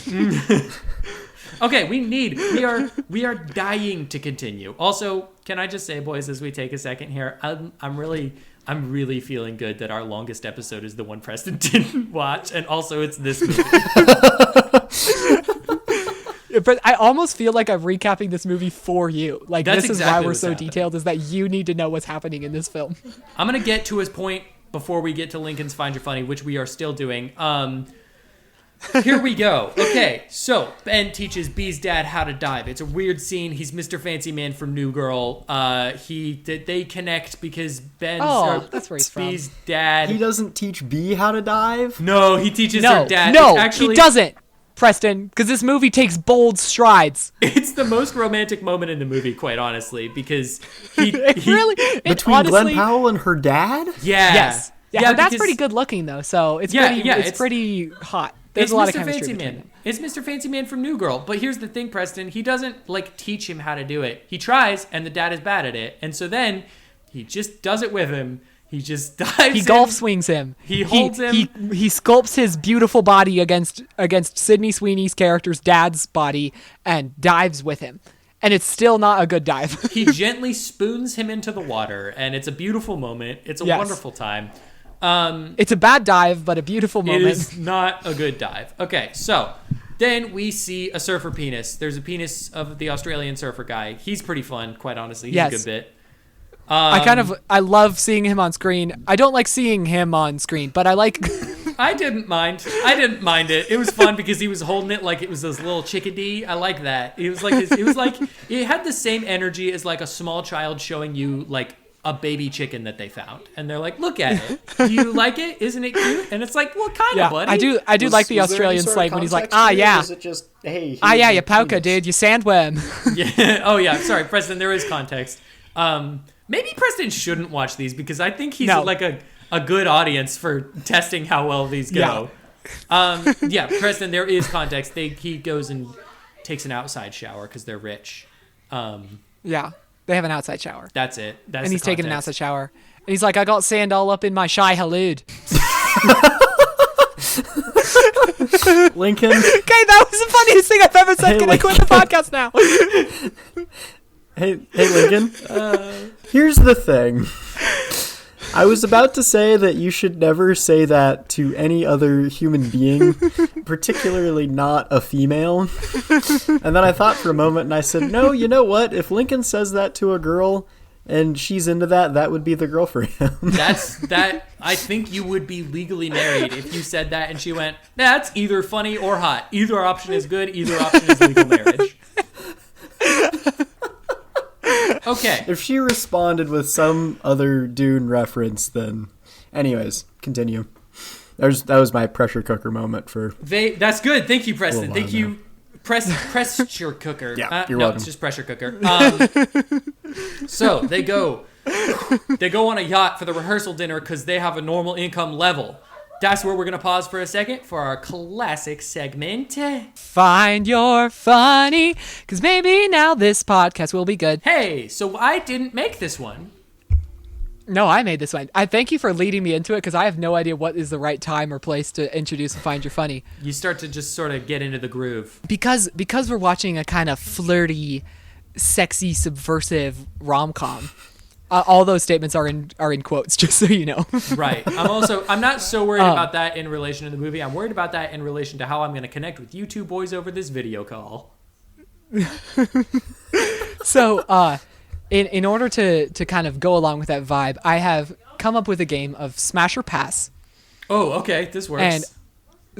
Okay, we are dying to continue. Also, can I just say, boys, as we take a second here, I'm really feeling good that our longest episode is the one Preston didn't watch, and also it's this movie. But I almost feel like I'm recapping this movie for you. Like, That's this is exactly why we're what's so happening. detailed, is that you need to know what's happening in this film. I'm gonna get to his point before we get to Lincoln's Find Your Funny, which we are still doing. Here we go. Okay, so Ben teaches Bee's dad how to dive. It's a weird scene. He's Mr. Fancy Man from New Girl. They connect because That's where he's from. Bee's dad. He doesn't teach Bee how to dive? No, he teaches No, her dad. no, It's actually, he doesn't, Preston, because this movie takes bold strides. It's the most romantic moment in the movie, quite honestly, because he Between honestly, Glenn Powell and her dad? Yeah. Yes. Yeah, her dad's because pretty good looking though, so it's it's pretty hot. There's It's a lot of Mr. chemistry Fancy between Man. them. It's Mr. Fancy Man from New Girl. But here's the thing, Preston. He doesn't teach him how to do it. He tries, and the dad is bad at it. And so then he just does it with him. He just dives. He golf swings him. He holds him. He sculpts his beautiful body against Sydney Sweeney's character's dad's body and dives with him. And it's still not a good dive. He gently spoons him into the water, and it's a beautiful moment. It's a Yes. wonderful time. It's a bad dive, but a beautiful moment. It is not a good dive. Okay, so then we see a surfer penis. There's a penis of the Australian surfer guy. He's pretty fun, quite honestly. He's Yes. a good bit. I love seeing him on screen. I don't like seeing him on screen, but I like I didn't mind it. It was fun because he was holding it like it was this little chickadee. I like that. It was like it had the same energy as like a small child showing you like a baby chicken that they found, and they're like, "Look at it. Do you like it? Isn't it cute?" And it's like, "Well, kind of, buddy." I do like the Australian slave when he's like, "Ah, yeah. Is it just, hey, Ah, yeah, here's you a pauka, penis? dude, you sandworm." Yeah. Oh, yeah. Sorry, Preston. There is context. Maybe Preston shouldn't watch these because I think he's No. like a good audience for testing how well these go. Yeah, Preston. There is context. He goes and takes an outside shower because they're rich. Yeah, they have an outside shower. That's it. That's And he's the taking an context. outside shower. And he's like, "I got sand all up in my shy halud." Lincoln, Okay, that was the funniest thing I've ever said. Hey, Can I quit the podcast now? hey, Lincoln. Here's the thing. I was about to say that you should never say that to any other human being, particularly not a female. And then I thought for a moment and I said, no, you know what? If Lincoln says that to a girl and she's into that, that would be the girl for him. I think you would be legally married if you said that and she went, "That's either funny or hot. Either option is good. Either option is legal marriage." Okay. If she responded with some other Dune reference, then... Anyways, continue. That was my pressure cooker moment for... That's good. Thank you, Preston. Well, Thank you. Pressure cooker. Yeah, you're no, welcome. it's just pressure cooker. So they go on a yacht for the rehearsal dinner because they have a normal income level. That's where we're going to pause for a second for our classic segment. Find your funny, because maybe now this podcast will be good. Hey, so I didn't make this one. No, I made this one. I thank you for leading me into it, because I have no idea what is the right time or place to introduce Find Your Funny. You start to just sort of get into the groove. Because we're watching a kind of flirty, sexy, subversive rom-com. All those statements are in quotes, just so you know. Right. I'm not so worried about that in relation to the movie. I'm worried about that in relation to how I'm going to connect with you two boys over this video call. So, in order to kind of go along with that vibe, I have come up with a game of Smash or Pass. Oh, okay. This works. And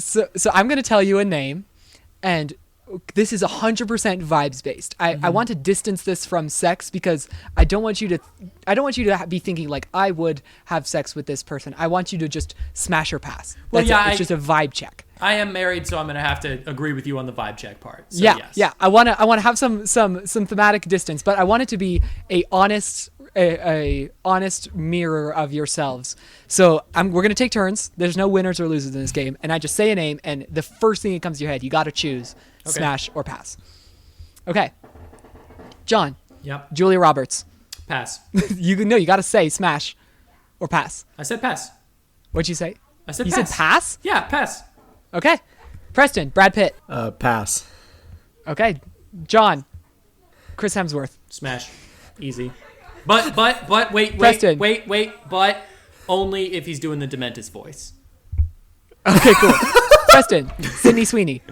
so I'm going to tell you a name, and this is 100% vibes based. I want to distance this from sex because I don't want you to be thinking like I would have sex with this person. I want you to just smash or pass. Well, It's just a vibe check. I am married, so I'm going to have to agree with you on the vibe check part. So, Yeah, yes. yeah. I want to have some thematic distance, but I want it to be a honest mirror of yourselves. So we're gonna take turns. There's no winners or losers in this game, and I just say a name, and the first thing that comes to your head, you got to choose smash or pass. Okay, John. Yep. Julia Roberts. Pass. You got to say smash or pass. I said pass. What'd you say? I said you pass. said pass. Yeah, pass. Okay, Preston. Brad Pitt. Pass. Okay, John. Chris Hemsworth. Smash. Easy. But wait, Preston. but only if he's doing the Dementis voice. Okay, cool. Preston. Sydney Sweeney.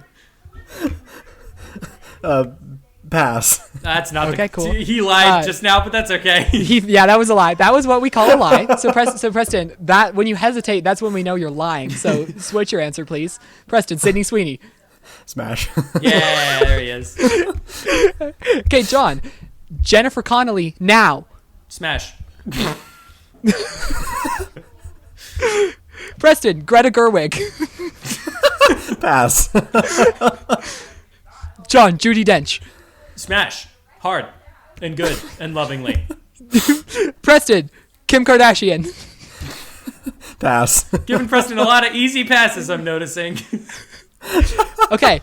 Pass. That's not Okay, cool. He lied just now, but that's okay. Yeah, that was a lie. That was what we call a lie. So Preston, that when you hesitate, that's when we know you're lying. So switch your answer, please. Preston, Sydney Sweeney. Smash. Yeah, there he is. Okay, John. Jennifer Connelly, now. Smash. Preston, Greta Gerwig. Pass. John, Judi Dench. Smash. Hard. And good. And lovingly. Preston, Kim Kardashian. Pass. Giving Preston a lot of easy passes, I'm noticing. Okay.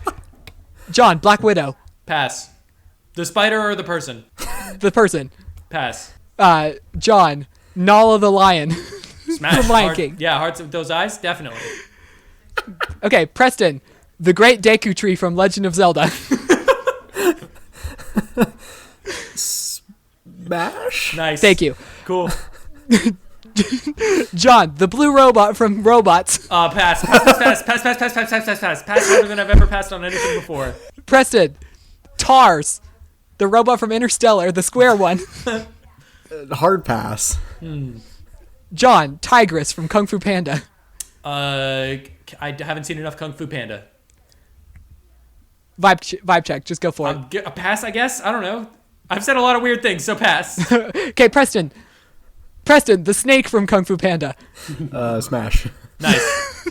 John, Black Widow. Pass. The spider or the person? The person. Pass. John, Nala the Lion. Smash. From Lion Hard- King. Yeah, hearts with those eyes? Definitely. Okay, Preston, the Great Deku Tree from Legend of Zelda. Smash. Nice. Thank you. Cool. John, the blue robot from Robots. Pass. Pass harder than I've ever passed on anything before. Preston, Tars, the robot from Interstellar, the square one. Hard pass. John, Tigress from Kung Fu Panda. I haven't seen enough Kung Fu Panda. Vibe check, just go for it. A pass, I guess? I don't know. I've said a lot of weird things, so pass. Okay, Preston, the snake from Kung Fu Panda. Smash. Nice.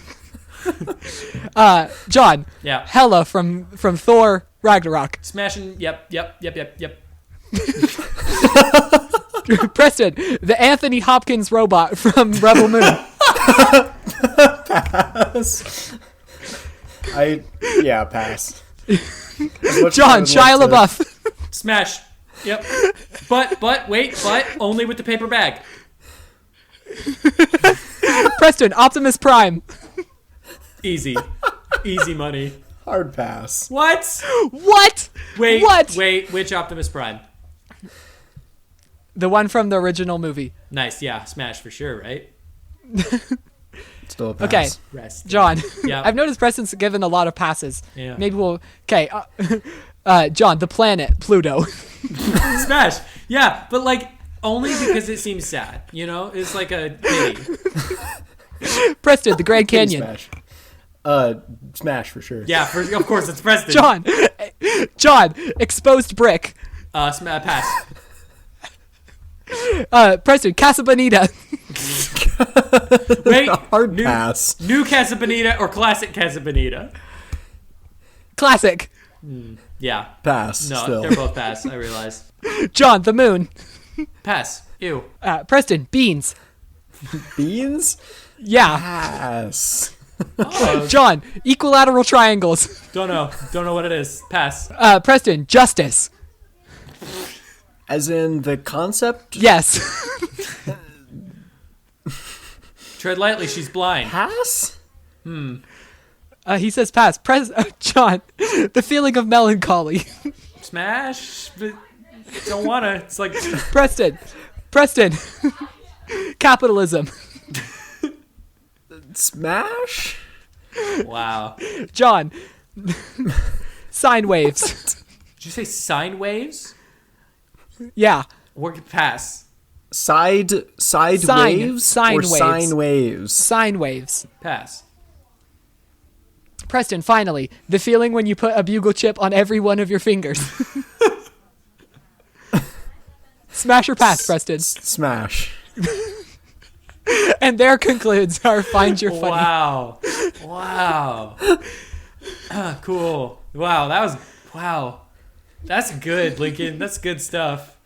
John, Yeah. Hela from Thor Ragnarok. Smashing. Yep. Preston, the Anthony Hopkins robot from Rebel Moon. Pass. Pass. John, Shia LaBeouf. Smash. Yep. But only with the paper bag. Preston, Optimus Prime. Easy money. Hard pass. What? What? Wait. What? Wait. Which Optimus Prime? The one from the original movie. Nice. Yeah. Smash for sure. Right. Still a pass. Okay, Rest. John. Yeah. I've noticed Preston's given a lot of passes. Yeah. Maybe we'll. Okay, John, the planet Pluto. Smash. Yeah, but like only because it seems sad. You know, it's like a pity. Preston, the Grand Canyon. Smash. Smash for sure. Yeah. Of course, it's Preston. John, exposed brick. Pass. Preston, Casa Bonita. Wait. Hard pass. New Casa Bonita or classic Casa Bonita? Classic. Yeah. Pass. No, Still. they're both pass. I realize. John, the moon. Pass. Ew. Preston, beans. Beans. Yeah. Pass. Oh, John, equilateral triangles. don't know what it is. Pass. Preston, justice. As in the concept. Yes. Tread lightly. She's blind. Pass. He says pass. John, the feeling of melancholy. Smash. But don't wanna. It's like Preston, capitalism. Smash. wow. John, sine waves. Did you say sine waves? Yeah. Or pass. Side Sine waves sine or waves. sine waves. Sine waves. Pass. Preston, finally, the feeling when you put a bugle chip on every one of your fingers. Smash or pass, Preston? Smash. And there concludes our Find Your Funny. Wow. Cool. Wow. That's good, Lincoln. That's good stuff.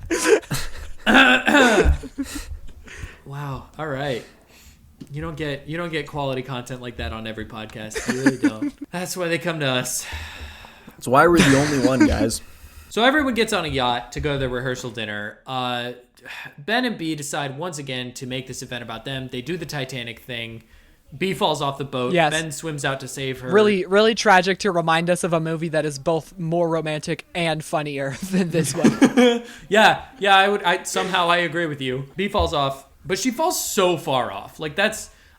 Wow. All right. You don't get quality content like that on every podcast. You really don't. That's why they come to us. That's why we're the only one, guys. So everyone gets on a yacht to go to their rehearsal dinner. Ben and B decide once again to make this event about them. They do the Titanic thing. B falls off the boat. Yes. Ben swims out to save her. Really, really tragic to remind us of a movie that is both more romantic and funnier than this one. Yeah. I agree with you. B falls off, but she falls so far off. Like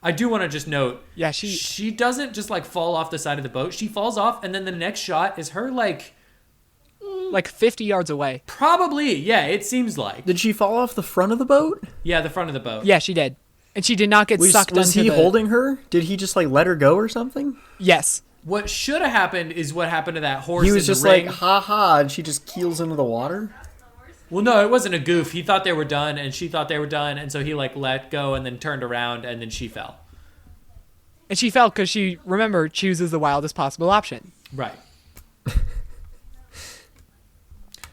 I do want to just note. Yeah, she doesn't just like fall off the side of the boat. She falls off, and then the next shot is her like 50 yards away. Probably. Yeah, it seems like. Did she fall off the front of the boat? Yeah, the front of the boat. Yeah, she did. And she did not get sucked Was he holding her? Did he just like let her go or something? Yes. What should have happened is what happened to that horse. He was in just the ring. like, ha ha, and she just keels into the water? Well, no, it wasn't a goof. He thought they were done, and she thought they were done, and so he like let go and then turned around, and then she fell. And she fell because she, remember, chooses the wildest possible option. Right.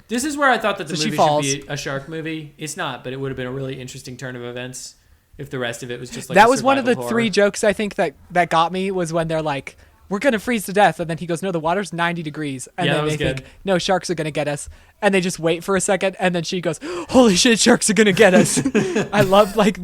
This is where I thought that the movie should be a shark movie. It's not, but it would have been a really interesting turn of events if the rest of it was just like that a was one of the survival three horror. jokes I think that got me was when they're like, we're going to freeze to death. And then he goes, no, the water's 90 degrees. And Yeah, then that they was think, good. no, sharks are going to get us. And they just wait for a second. And then she goes, holy shit, sharks are going to get us. I love like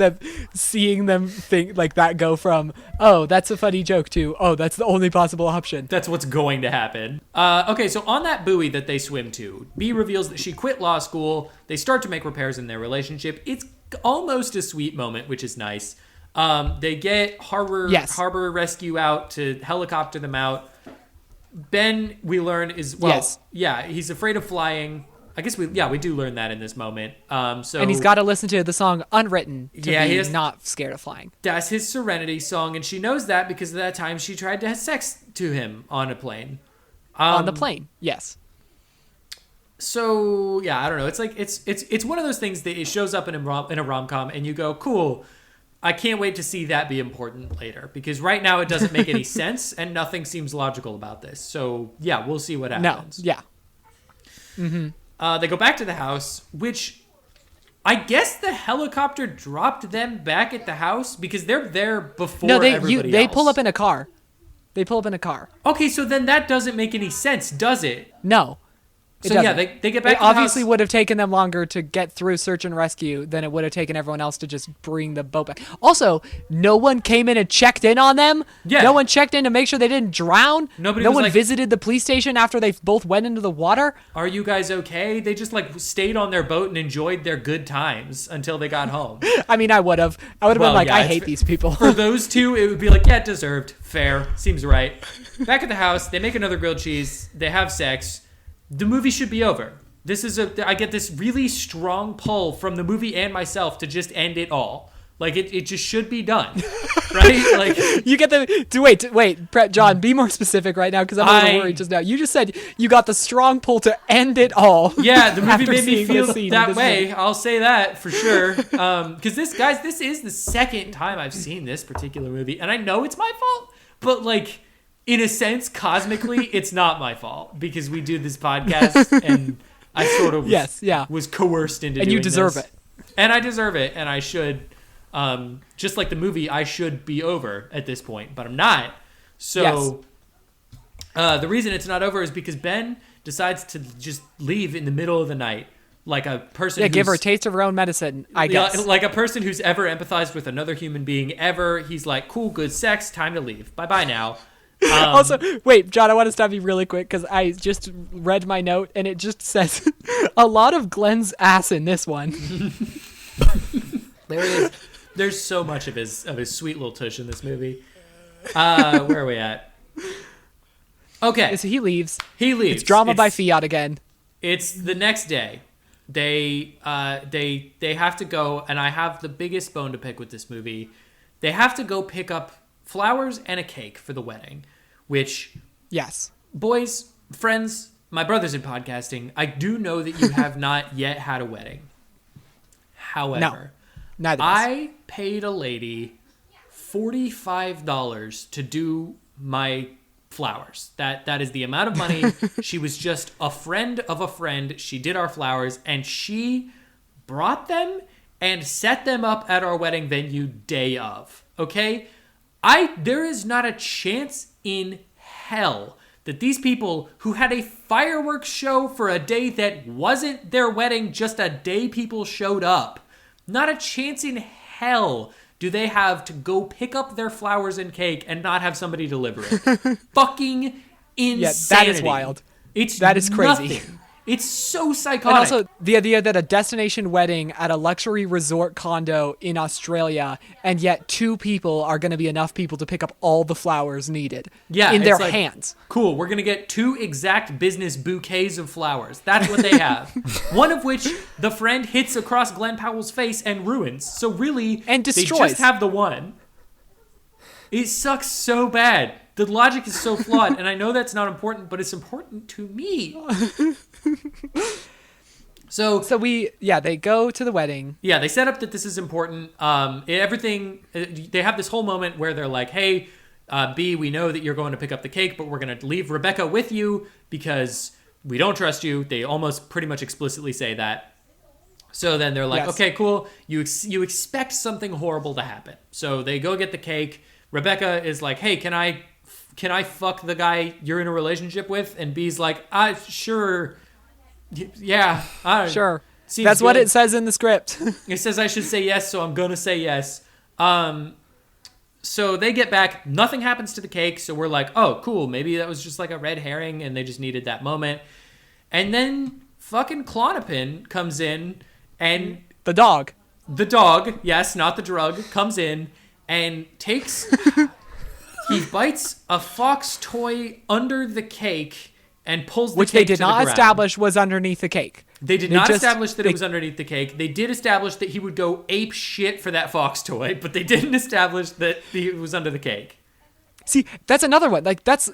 seeing them think like that go from, oh, that's a funny joke to, oh, that's the only possible option. That's what's going to happen. Okay, so on that buoy that they swim to, B reveals that she quit law school. They start to make repairs in their relationship. It's almost a sweet moment, which is nice. They get harbor rescue out to helicopter them out. Ben, we learn, is he's afraid of flying. I guess we do learn that in this moment. And he's got to listen to the song Unwritten to be he not scared of flying. That's his Serenity song, and she knows that because of that time she tried to have sex to him on a plane. On the plane, yes. So yeah, I don't know. It's like it's one of those things that it shows up in a rom-com, and you go, cool. I can't wait to see that be important later, because right now it doesn't make any sense and nothing seems logical about this. So yeah, we'll see what happens. No, yeah. Mm-hmm. They go back to the house, which I guess the helicopter dropped them back at the house because they're there before everybody they else. pull up in a car. They pull up in a car. Okay, so then that doesn't make any sense, does it? No. So yeah, they get back It to the obviously house. would have taken them longer to get through search and rescue than it would have taken everyone else to just bring the boat back. Also, no one came in and checked in on them. Yeah. No one checked in to make sure they didn't drown. No one like, visited the police station after they both went into the water. Are you guys okay? They just like stayed on their boat and enjoyed their good times until they got home. I mean, I would have been like, I hate these people. For those two, it would be like, yeah, deserved. Fair. Seems right. Back at the house, they make another grilled cheese. They have sex. The movie should be over. I get this really strong pull from the movie and myself to just end it all. Like, it just should be done. Right? Like, you get wait, John, be more specific right now because I'm a little worried just now. You just said you got the strong pull to end it all. Yeah, the movie after made me seeing feel this scene that this way. movie. I'll say that for sure. Because this is the second time I've seen this particular movie, and I know it's my fault, but like, in a sense, cosmically, it's not my fault because we do this podcast and I sort of was coerced into doing this. And you deserve it. And I deserve it, and I should, just like the movie, I should be over at this point, but I'm not. So the reason it's not over is because Ben decides to just leave in the middle of the night. Like a person who's... give her a taste of her own medicine, I guess. Like a person who's ever empathized with another human being ever. He's like, cool, good sex, time to leave. Bye-bye now. Also, wait, John, I want to stop you really quick because I just read my note and it just says a lot of Glenn's ass in this one. There is. There's so much of his sweet little tush in this movie. Where are we at? Okay. So he leaves. It's drama by fiat again. It's the next day. They have to go, and I have the biggest bone to pick with this movie. They have to go pick up flowers and a cake for the wedding, which, Yes. boys, friends, my brothers in podcasting, I do know that you have not yet had a wedding. However, Neither of us. I paid a lady $45 to do my flowers. That is the amount of money. She was just a friend of a friend. She did our flowers, and she brought them and set them up at our wedding venue day of. Okay? There is not a chance in hell that these people who had a fireworks show for a day that wasn't their wedding, just a day people showed up, not a chance in hell do they have to go pick up their flowers and cake and not have somebody deliver it. Fucking insanity. Yeah, that is wild. That is crazy. Nothing. It's so psychotic. And also the idea that a destination wedding at a luxury resort condo in Australia, and yet 2 people are going to be enough people to pick up all the flowers needed in their hands. Cool, we're going to get 2 exact business bouquets of flowers. That's what they have. One of which the friend hits across Glenn Powell's face and ruins. So really, and destroys. They just have the one. It sucks so bad. The logic is so flawed, and I know that's not important, but it's important to me. So they go to the wedding. Yeah, they set up that this is important. Everything, they have this whole moment where they're like, hey, B, we know that you're going to pick up the cake, but we're going to leave Rebecca with you because we don't trust you. They almost pretty much explicitly say that. So then they're like, okay, cool. You expect something horrible to happen. So they go get the cake. Rebecca is like, hey, can I fuck the guy you're in a relationship with? And B's like, sure. Yeah. Sure. That's what it says in the script. It says I should say yes, so I'm going to say yes. So they get back. Nothing happens to the cake. So we're like, oh, cool. Maybe that was just like a red herring and they just needed that moment. And then fucking Klonopin comes in and... The dog, yes, not the drug, comes in and takes... He bites a fox toy under the cake and pulls the which cake they did to the not ground. establish was underneath the cake. They did not establish that it was underneath the cake. They did establish that he would go ape shit for that fox toy, but they didn't establish that it was under the cake. See, that's another one. Like that's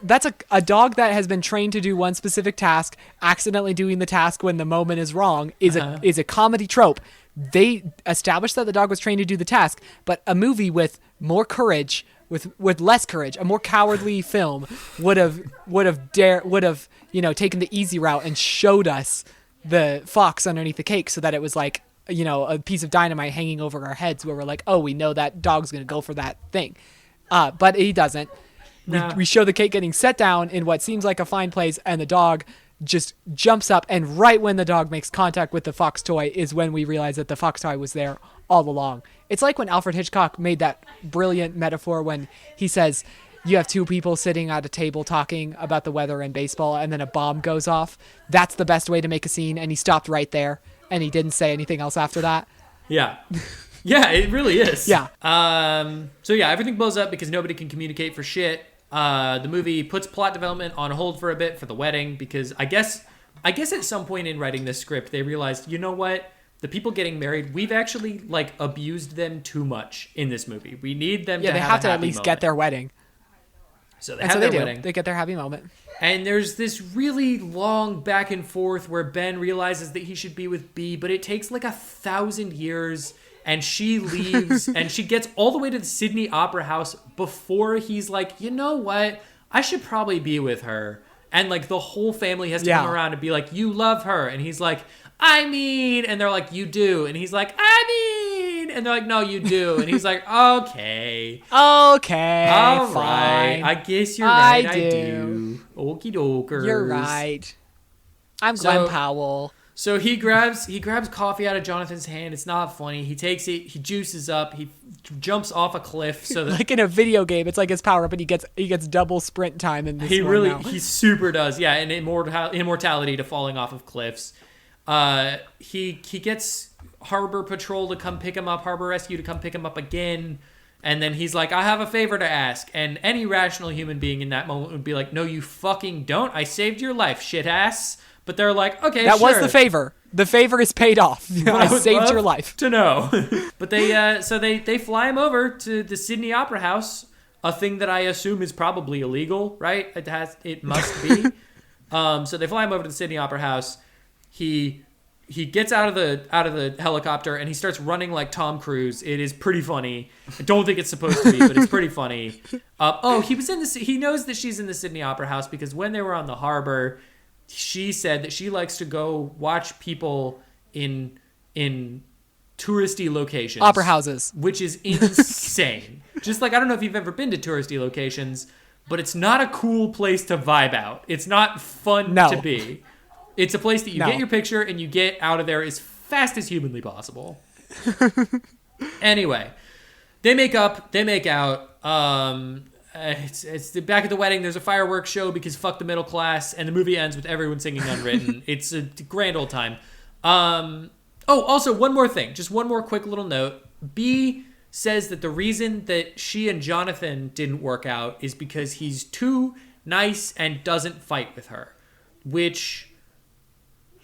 a dog that has been trained to do one specific task, accidentally doing the task when the moment is wrong is a comedy trope. They established that the dog was trained to do the task, but a movie with more courage, with less courage, a more cowardly film would have taken the easy route and showed us the fox underneath the cake so that it was like, a piece of dynamite hanging over our heads where we're like, oh, we know that dog's going to go for that thing. But he doesn't. Nah. We show the cake getting set down in what seems like a fine place, and the dog just jumps up, and right when the dog makes contact with the fox toy is when we realize that the fox toy was there all along. It's like when Alfred Hitchcock made that brilliant metaphor when he says, you have 2 people sitting at a table talking about the weather and baseball, and then a bomb goes off. That's the best way to make a scene, and he stopped right there, and he didn't say anything else after that. Yeah. Yeah, it really is. Yeah. So yeah, everything blows up because nobody can communicate for shit. The movie puts plot development on hold for a bit for the wedding because I guess at some point in writing this script, they realized, you know what? The people getting married, we've actually abused them too much in this movie. We need them to have at least get their wedding. So they have their wedding. They get their happy moment. And there's this really long back and forth where Ben realizes that he should be with B, but it takes 1,000 years. And she leaves, and she gets all the way to the Sydney Opera House before he's like, you know what? I should probably be with her. And the whole family has to come around and be like, you love her. And he's like, I mean, and they're like, you do. And he's like, I mean, and they're like, no, you do. And he's like, okay. All right. Fine. I guess you're right. I do. Okie dokers. You're right. I'm Glenn Powell. So he grabs coffee out of Jonathan's hand. It's not funny. He takes it. He juices up. He jumps off a cliff. So that, like in a video game, it's like his power up, and he gets double sprint time in this. He super does. Yeah, and immortality to falling off of cliffs. He gets Harbor Patrol to come pick him up. Harbor Rescue to come pick him up again. And then he's like, I have a favor to ask. And any rational human being in that moment would be like, no, you fucking don't. I saved your life, shit ass. But they're like, okay, that sure. was the favor. The favor is paid off. I saved your life. To know. But they fly him over to the Sydney Opera House a thing that I assume is probably illegal, right? It must be. So they fly him over to the Sydney Opera House. He gets out of the helicopter and he starts running like Tom Cruise. It is pretty funny. I don't think it's supposed to be, but it's pretty funny. He knows that she's in the Sydney Opera House because when they were on the harbor, she said that she likes to go watch people in touristy locations. Opera houses. Which is insane. Just like, I don't know if you've ever been to touristy locations, but it's not a cool place to vibe out. It's not fun to be. It's a place that you get your picture and you get out of there as fast as humanly possible. Anyway, they make up, they make out. It's back at the wedding. There's a fireworks show because fuck the middle class, and the movie ends with everyone singing Unwritten. It's a grand old time. Also one more thing, just one more quick little note. B says that the reason that she and Jonathan didn't work out is because he's too nice and doesn't fight with her, which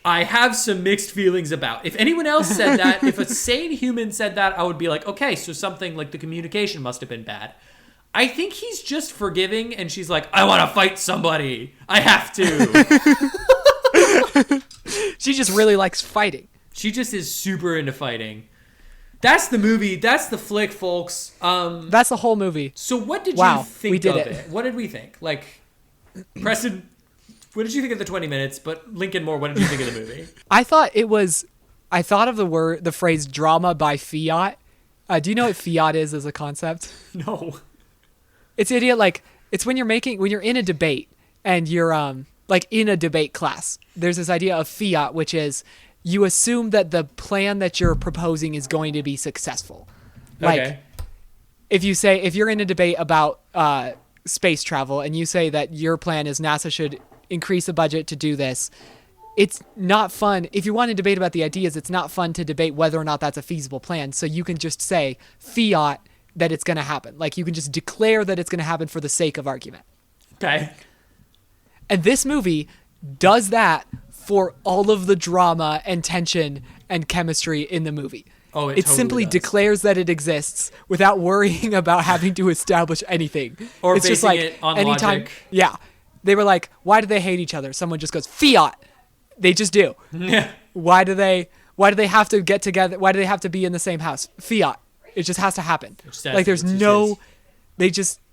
I have some mixed feelings about. If anyone else said that, if a sane human said that, I would be like, okay, so something like the communication must have been bad. I think he's just forgiving, and she's like, I want to fight somebody. I have to. She just really likes fighting. She just is super into fighting. That's the movie. That's the flick, folks. That's the whole movie. So what did you think of it? What did we think? Like, Preston, what did you think of the 20 minutes? But Lincoln Moore, what did you think of the movie? I thought of the phrase drama by fiat. Do you know what fiat is as a concept? No. It's the idea, like, it's when you're in a debate and you're like in a debate class. There's this idea of fiat, which is you assume that the plan that you're proposing is going to be successful. Like, okay. if you're in a debate about space travel and you say that your plan is NASA should increase the budget to do this, it's not fun. If you want to debate about the ideas, it's not fun to debate whether or not that's a feasible plan. So you can just say fiat that it's going to happen. Like, you can just declare that it's going to happen for the sake of argument. Okay. And this movie does that for all of the drama and tension and chemistry in the movie. Oh, it totally simply does. declares that it exists without worrying about having to establish anything. Or it's just basing like it on anytime, logic. Yeah. They were like, why do they hate each other? Someone just goes, fiat. They just do. Yeah. Why do they have to get together? Why do they have to be in the same house? Fiat. It just has to happen. Like, there's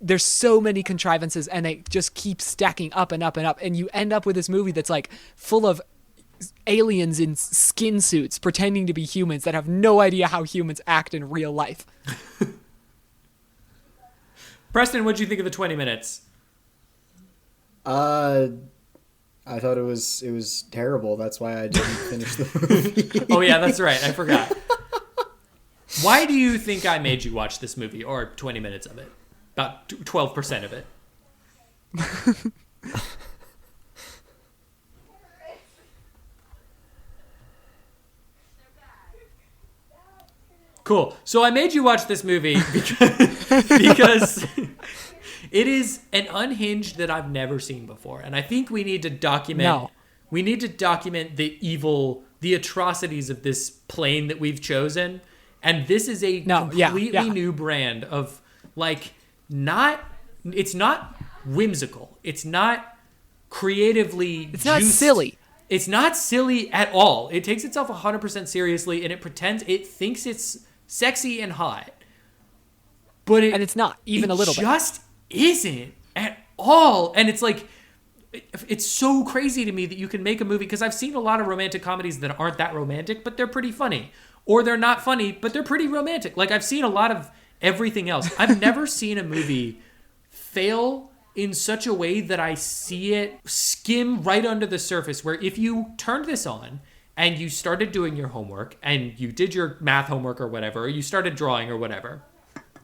there's so many contrivances, and they just keep stacking up and up and up, and you end up with this movie that's like full of aliens in skin suits pretending to be humans that have no idea how humans act in real life. Preston, what'd you think of the 20 minutes? I thought it was terrible. That's why I didn't finish the movie. Oh yeah, that's right. I forgot. Why do you think I made you watch this movie, or 20 minutes of it? About 12% of it. Cool. So I made you watch this movie because it is an unhinged that I've never seen before, and I think we need to document. No. We need to document the evil, the atrocities of this plane that we've chosen. And this is a completely new brand of, like, it's not whimsical. It's not creatively It's not juiced. silly. It's not silly at all. It takes itself 100% seriously, and it thinks it's sexy and hot. But it's not, even a little bit. It just isn't at all. And it's like, it's so crazy to me that you can make a movie, because I've seen a lot of romantic comedies that aren't that romantic, but they're pretty funny. Or they're not funny, but they're pretty romantic. Like, I've seen a lot of everything else. I've never seen a movie fail in such a way that I see it skim right under the surface, where if you turned this on and you started doing your homework and you did your math homework or whatever, or you started drawing or whatever,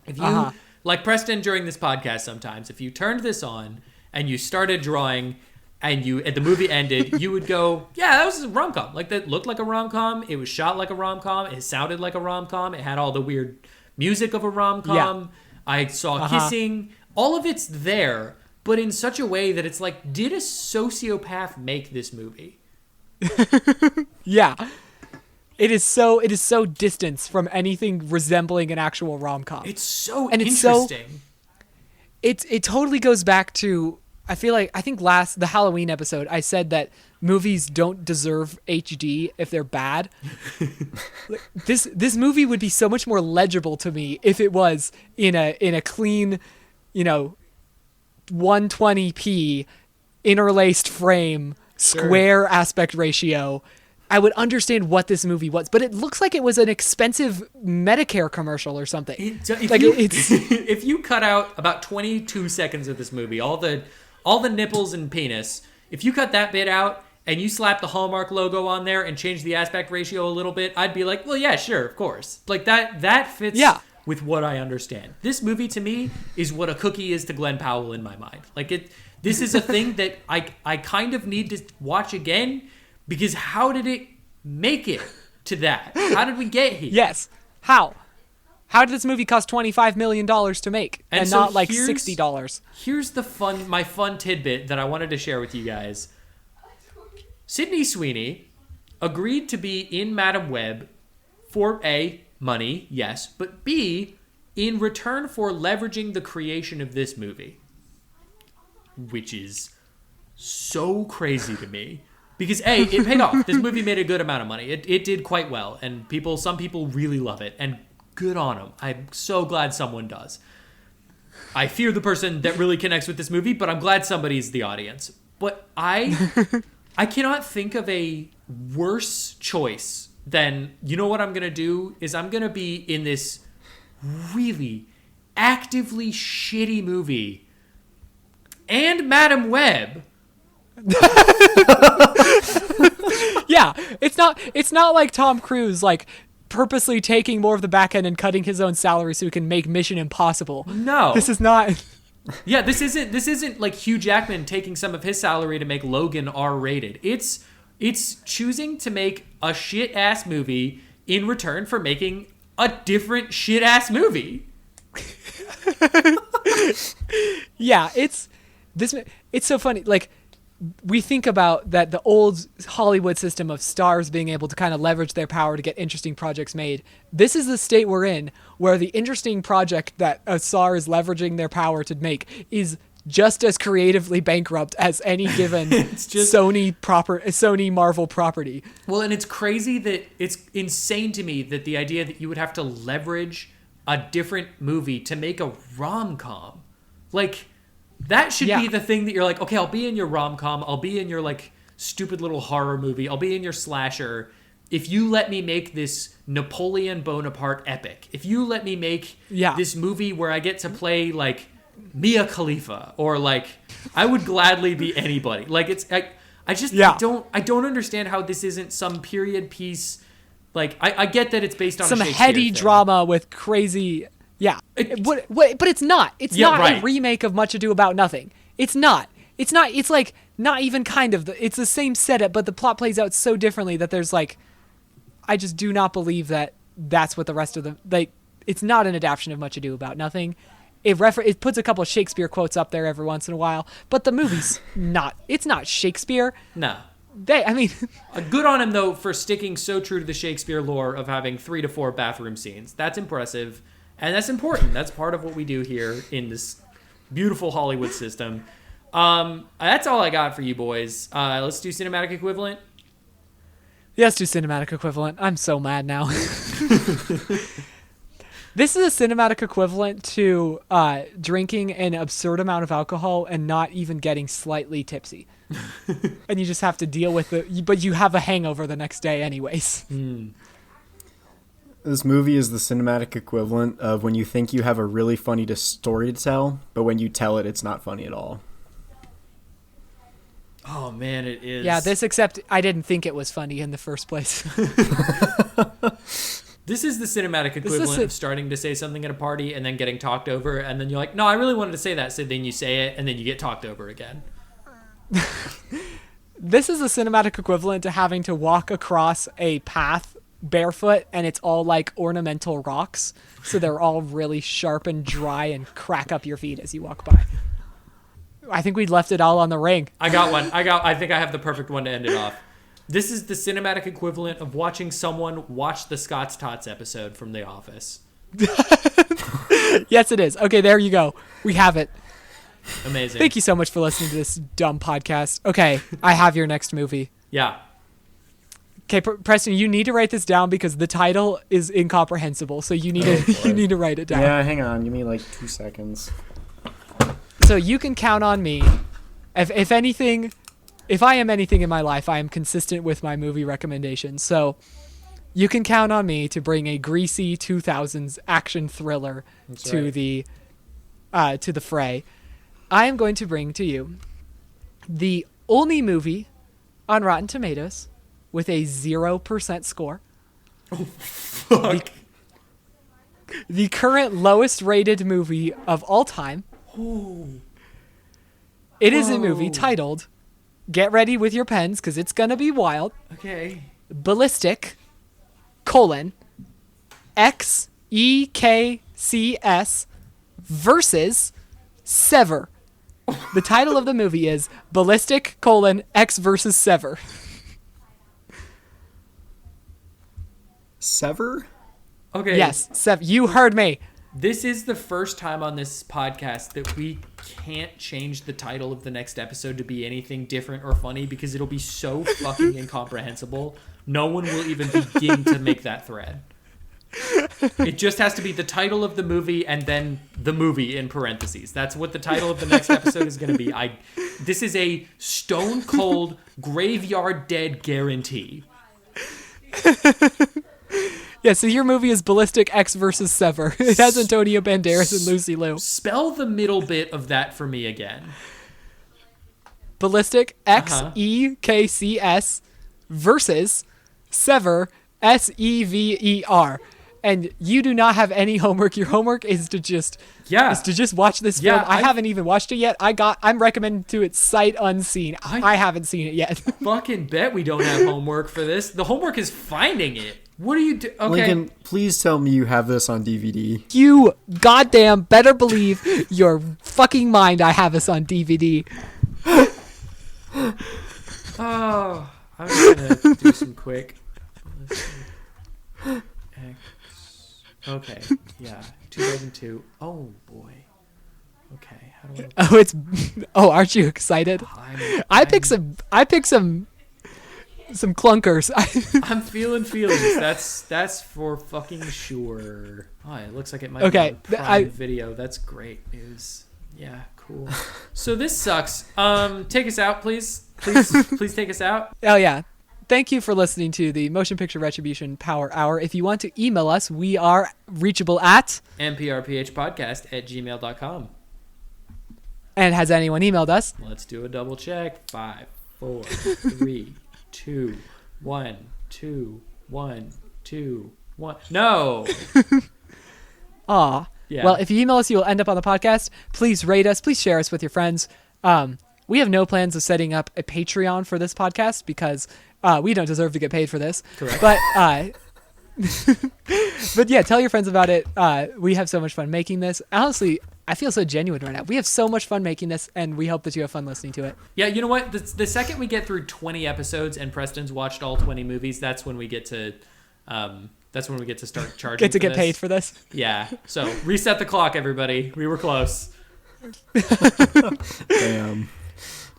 if you, like Preston during this podcast sometimes, if you turned this on and you started drawing and the movie ended, you would go, yeah, that was a rom-com. Like, that looked like a rom-com. It was shot like a rom-com. It sounded like a rom-com. It had all the weird music of a rom-com. Yeah. I saw kissing. All of it's there, but in such a way that it's like, did a sociopath make this movie? Yeah. It is so distant from anything resembling an actual rom-com. It's so and interesting. it totally goes back to, I think the Halloween episode, I said that movies don't deserve HD if they're bad. This movie would be so much more legible to me if it was in a clean, 120p interlaced frame, square aspect ratio. I would understand what this movie was, but it looks like it was an expensive Medicare commercial or something. If you cut out about 22 seconds of this movie, all the nipples and penis, if you cut that bit out and you slap the Hallmark logo on there and change the aspect ratio a little bit, I'd be like, well, yeah, sure, of course. Like that fits with what I understand. This movie to me is what a cookie is to Glenn Powell in my mind. Like this is a thing that I kind of need to watch again. Because how did it make it to that? How did we get here? Yes. How? How did this movie cost $25 million to make and so not like $60? Here's my fun tidbit that I wanted to share with you guys. Sydney Sweeney agreed to be in Madam Web for A, money, yes, but B, in return for leveraging the creation of this movie. Which is so crazy to me. Because A, it paid off. This movie made a good amount of money. It did quite well, and some people really love it, and good on them. I'm so glad someone does. I fear the person that really connects with this movie, but I'm glad somebody's the audience. But I cannot think of a worse choice than, you know what I'm going to do? Is I'm going to be in this really actively shitty movie and Madam Web. Yeah, it's not like Tom Cruise like purposely taking more of the back end and cutting his own salary so he can make Mission Impossible. No, this is not. Yeah, this isn't like Hugh Jackman taking some of his salary to make Logan R-rated. It's choosing to make a shit ass movie in return for making a different shit ass movie. Yeah, it's so funny. Like, we think about that the old Hollywood system of stars being able to kind of leverage their power to get interesting projects made. This is the state we're in, where the interesting project that a star is leveraging their power to make is just as creatively bankrupt as any given Sony Marvel property. Well, and it's crazy that it's insane to me that the idea that you would have to leverage a different movie to make a rom-com. Like, that should be the thing that you're like, okay, I'll be in your rom-com, I'll be in your like stupid little horror movie, I'll be in your slasher, if you let me make this Napoleon Bonaparte epic. If you let me make this movie where I get to play like Mia Khalifa, or like I would gladly be anybody. Like I don't understand how this isn't some period piece. Like I get that it's based on some a Shakespeare heady thing. drama with crazy. Yeah, but it's not. It's not a remake of Much Ado About Nothing. It's not. It's not. It's like not even kind of. It's the same setup, but the plot plays out so differently that there's like, I just do not believe that that's what the rest of the like. It's not an adaptation of Much Ado About Nothing. It puts a couple of Shakespeare quotes up there every once in a while, but the movie's not. It's not Shakespeare. No. Good on him though for sticking so true to the Shakespeare lore of having 3 to 4 bathroom scenes. That's impressive. And that's important. That's part of what we do here in this beautiful Hollywood system. That's all I got for you boys. Let's do cinematic equivalent. Yes, do cinematic equivalent. I'm so mad now. This is a cinematic equivalent to drinking an absurd amount of alcohol and not even getting slightly tipsy. And you just have to deal with it, but you have a hangover the next day anyways. This movie is the cinematic equivalent of when you think you have a really funny story to tell, but when you tell it, it's not funny at all. Oh, man, it is. Yeah, except I didn't think it was funny in the first place. This is the cinematic equivalent of starting to say something at a party and then getting talked over, and then you're like, no, I really wanted to say that, so then you say it, and then you get talked over again. This is the cinematic equivalent to having to walk across a path barefoot, and it's all like ornamental rocks, so they're all really sharp and dry and crack up your feet as you walk by. I think we left it all on the ring. I got one. I think I have the perfect one to end it off. This is the cinematic equivalent of watching someone watch the Scott's Tots episode from The Office. Yes, it is. Okay, there you go. We have it. Amazing. Thank you so much for listening to this dumb podcast. Okay, I have your next movie. Yeah. Okay, Preston, you need to write this down because the title is incomprehensible. So you need you need to write it down. Yeah, hang on. Give me like 2 seconds. So you can count on me. If anything, if I am anything in my life, I am consistent with my movie recommendations. So you can count on me to bring a greasy 2000s action thriller to the fray. I am going to bring to you the only movie on Rotten Tomatoes with a 0% score. Oh, fuck. The current lowest rated movie of all time. Ooh. It is a movie titled, get ready with your pens because it's going to be wild, Okay. Ballistic, Ecks versus Sever. The title of the movie is Ballistic, Ecks vs Sever. Sever? Okay. Yes, Sever. You heard me. This is the first time on this podcast that we can't change the title of the next episode to be anything different or funny because it'll be so fucking incomprehensible. No one will even begin to make that thread. It just has to be the title of the movie and then the movie in parentheses. That's what the title of the next episode is going to be. This is a stone cold graveyard dead guarantee. Yeah, so your movie is Ballistic, Ecks vs Sever. It has Antonio Banderas and Lucy Liu. Spell the middle bit of that for me again. Ballistic, Ecks versus Sever, Sever. And you do not have any homework. Your homework is to just watch this film. I haven't even watched it yet. I'm recommending to it sight unseen. I haven't seen it yet. Fucking bet we don't have homework for this. The homework is finding it. What do you do? Okay. Lincoln, please tell me you have this on DVD. You goddamn better believe your fucking mind I have this on DVD. Oh, I'm just gonna do some quick. Okay, yeah, 2002. Oh boy. Okay, how do I? Aren't you excited? I picked some clunkers. I'm feeling feelings. That's for fucking sure. Oh, it looks like it might Okay, be on Prime Video. That's great news. Yeah, cool. So this sucks. Take us out, please. Please take us out. Oh yeah. Thank you for listening to the Motion Picture Retribution Power Hour. If you want to email us, we are reachable at mprphpodcast@gmail.com. And has anyone emailed us? Let's do a double check. 5, 4, 3, 2, 1, 2, 1, 2, 1. No. Aw. Yeah. Well, if you email us, you will end up on the podcast. Please rate us. Please share us with your friends. We have no plans of setting up a Patreon for this podcast because we don't deserve to get paid for this. Correct. But but yeah, tell your friends about it. We have so much fun making this. Honestly, I feel so genuine right now. We have so much fun making this, and we hope that you have fun listening to it. Yeah, you know what? The second we get through 20 episodes and Preston's watched all 20 movies, that's when we get to start charging. Get paid for this. Yeah. So reset the clock, everybody. We were close. Damn.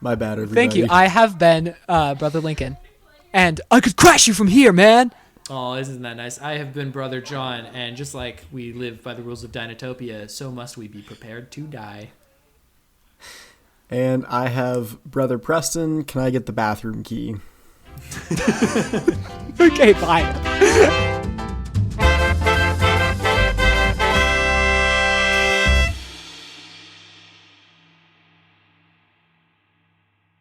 My bad, everybody. Thank you. I have been Brother Lincoln, and I could crash you from here, man. Oh, isn't that nice? I have been Brother John, and just like we live by the rules of Dinotopia, so must we be prepared to die. And I have Brother Preston. Can I get the bathroom key? Okay, bye.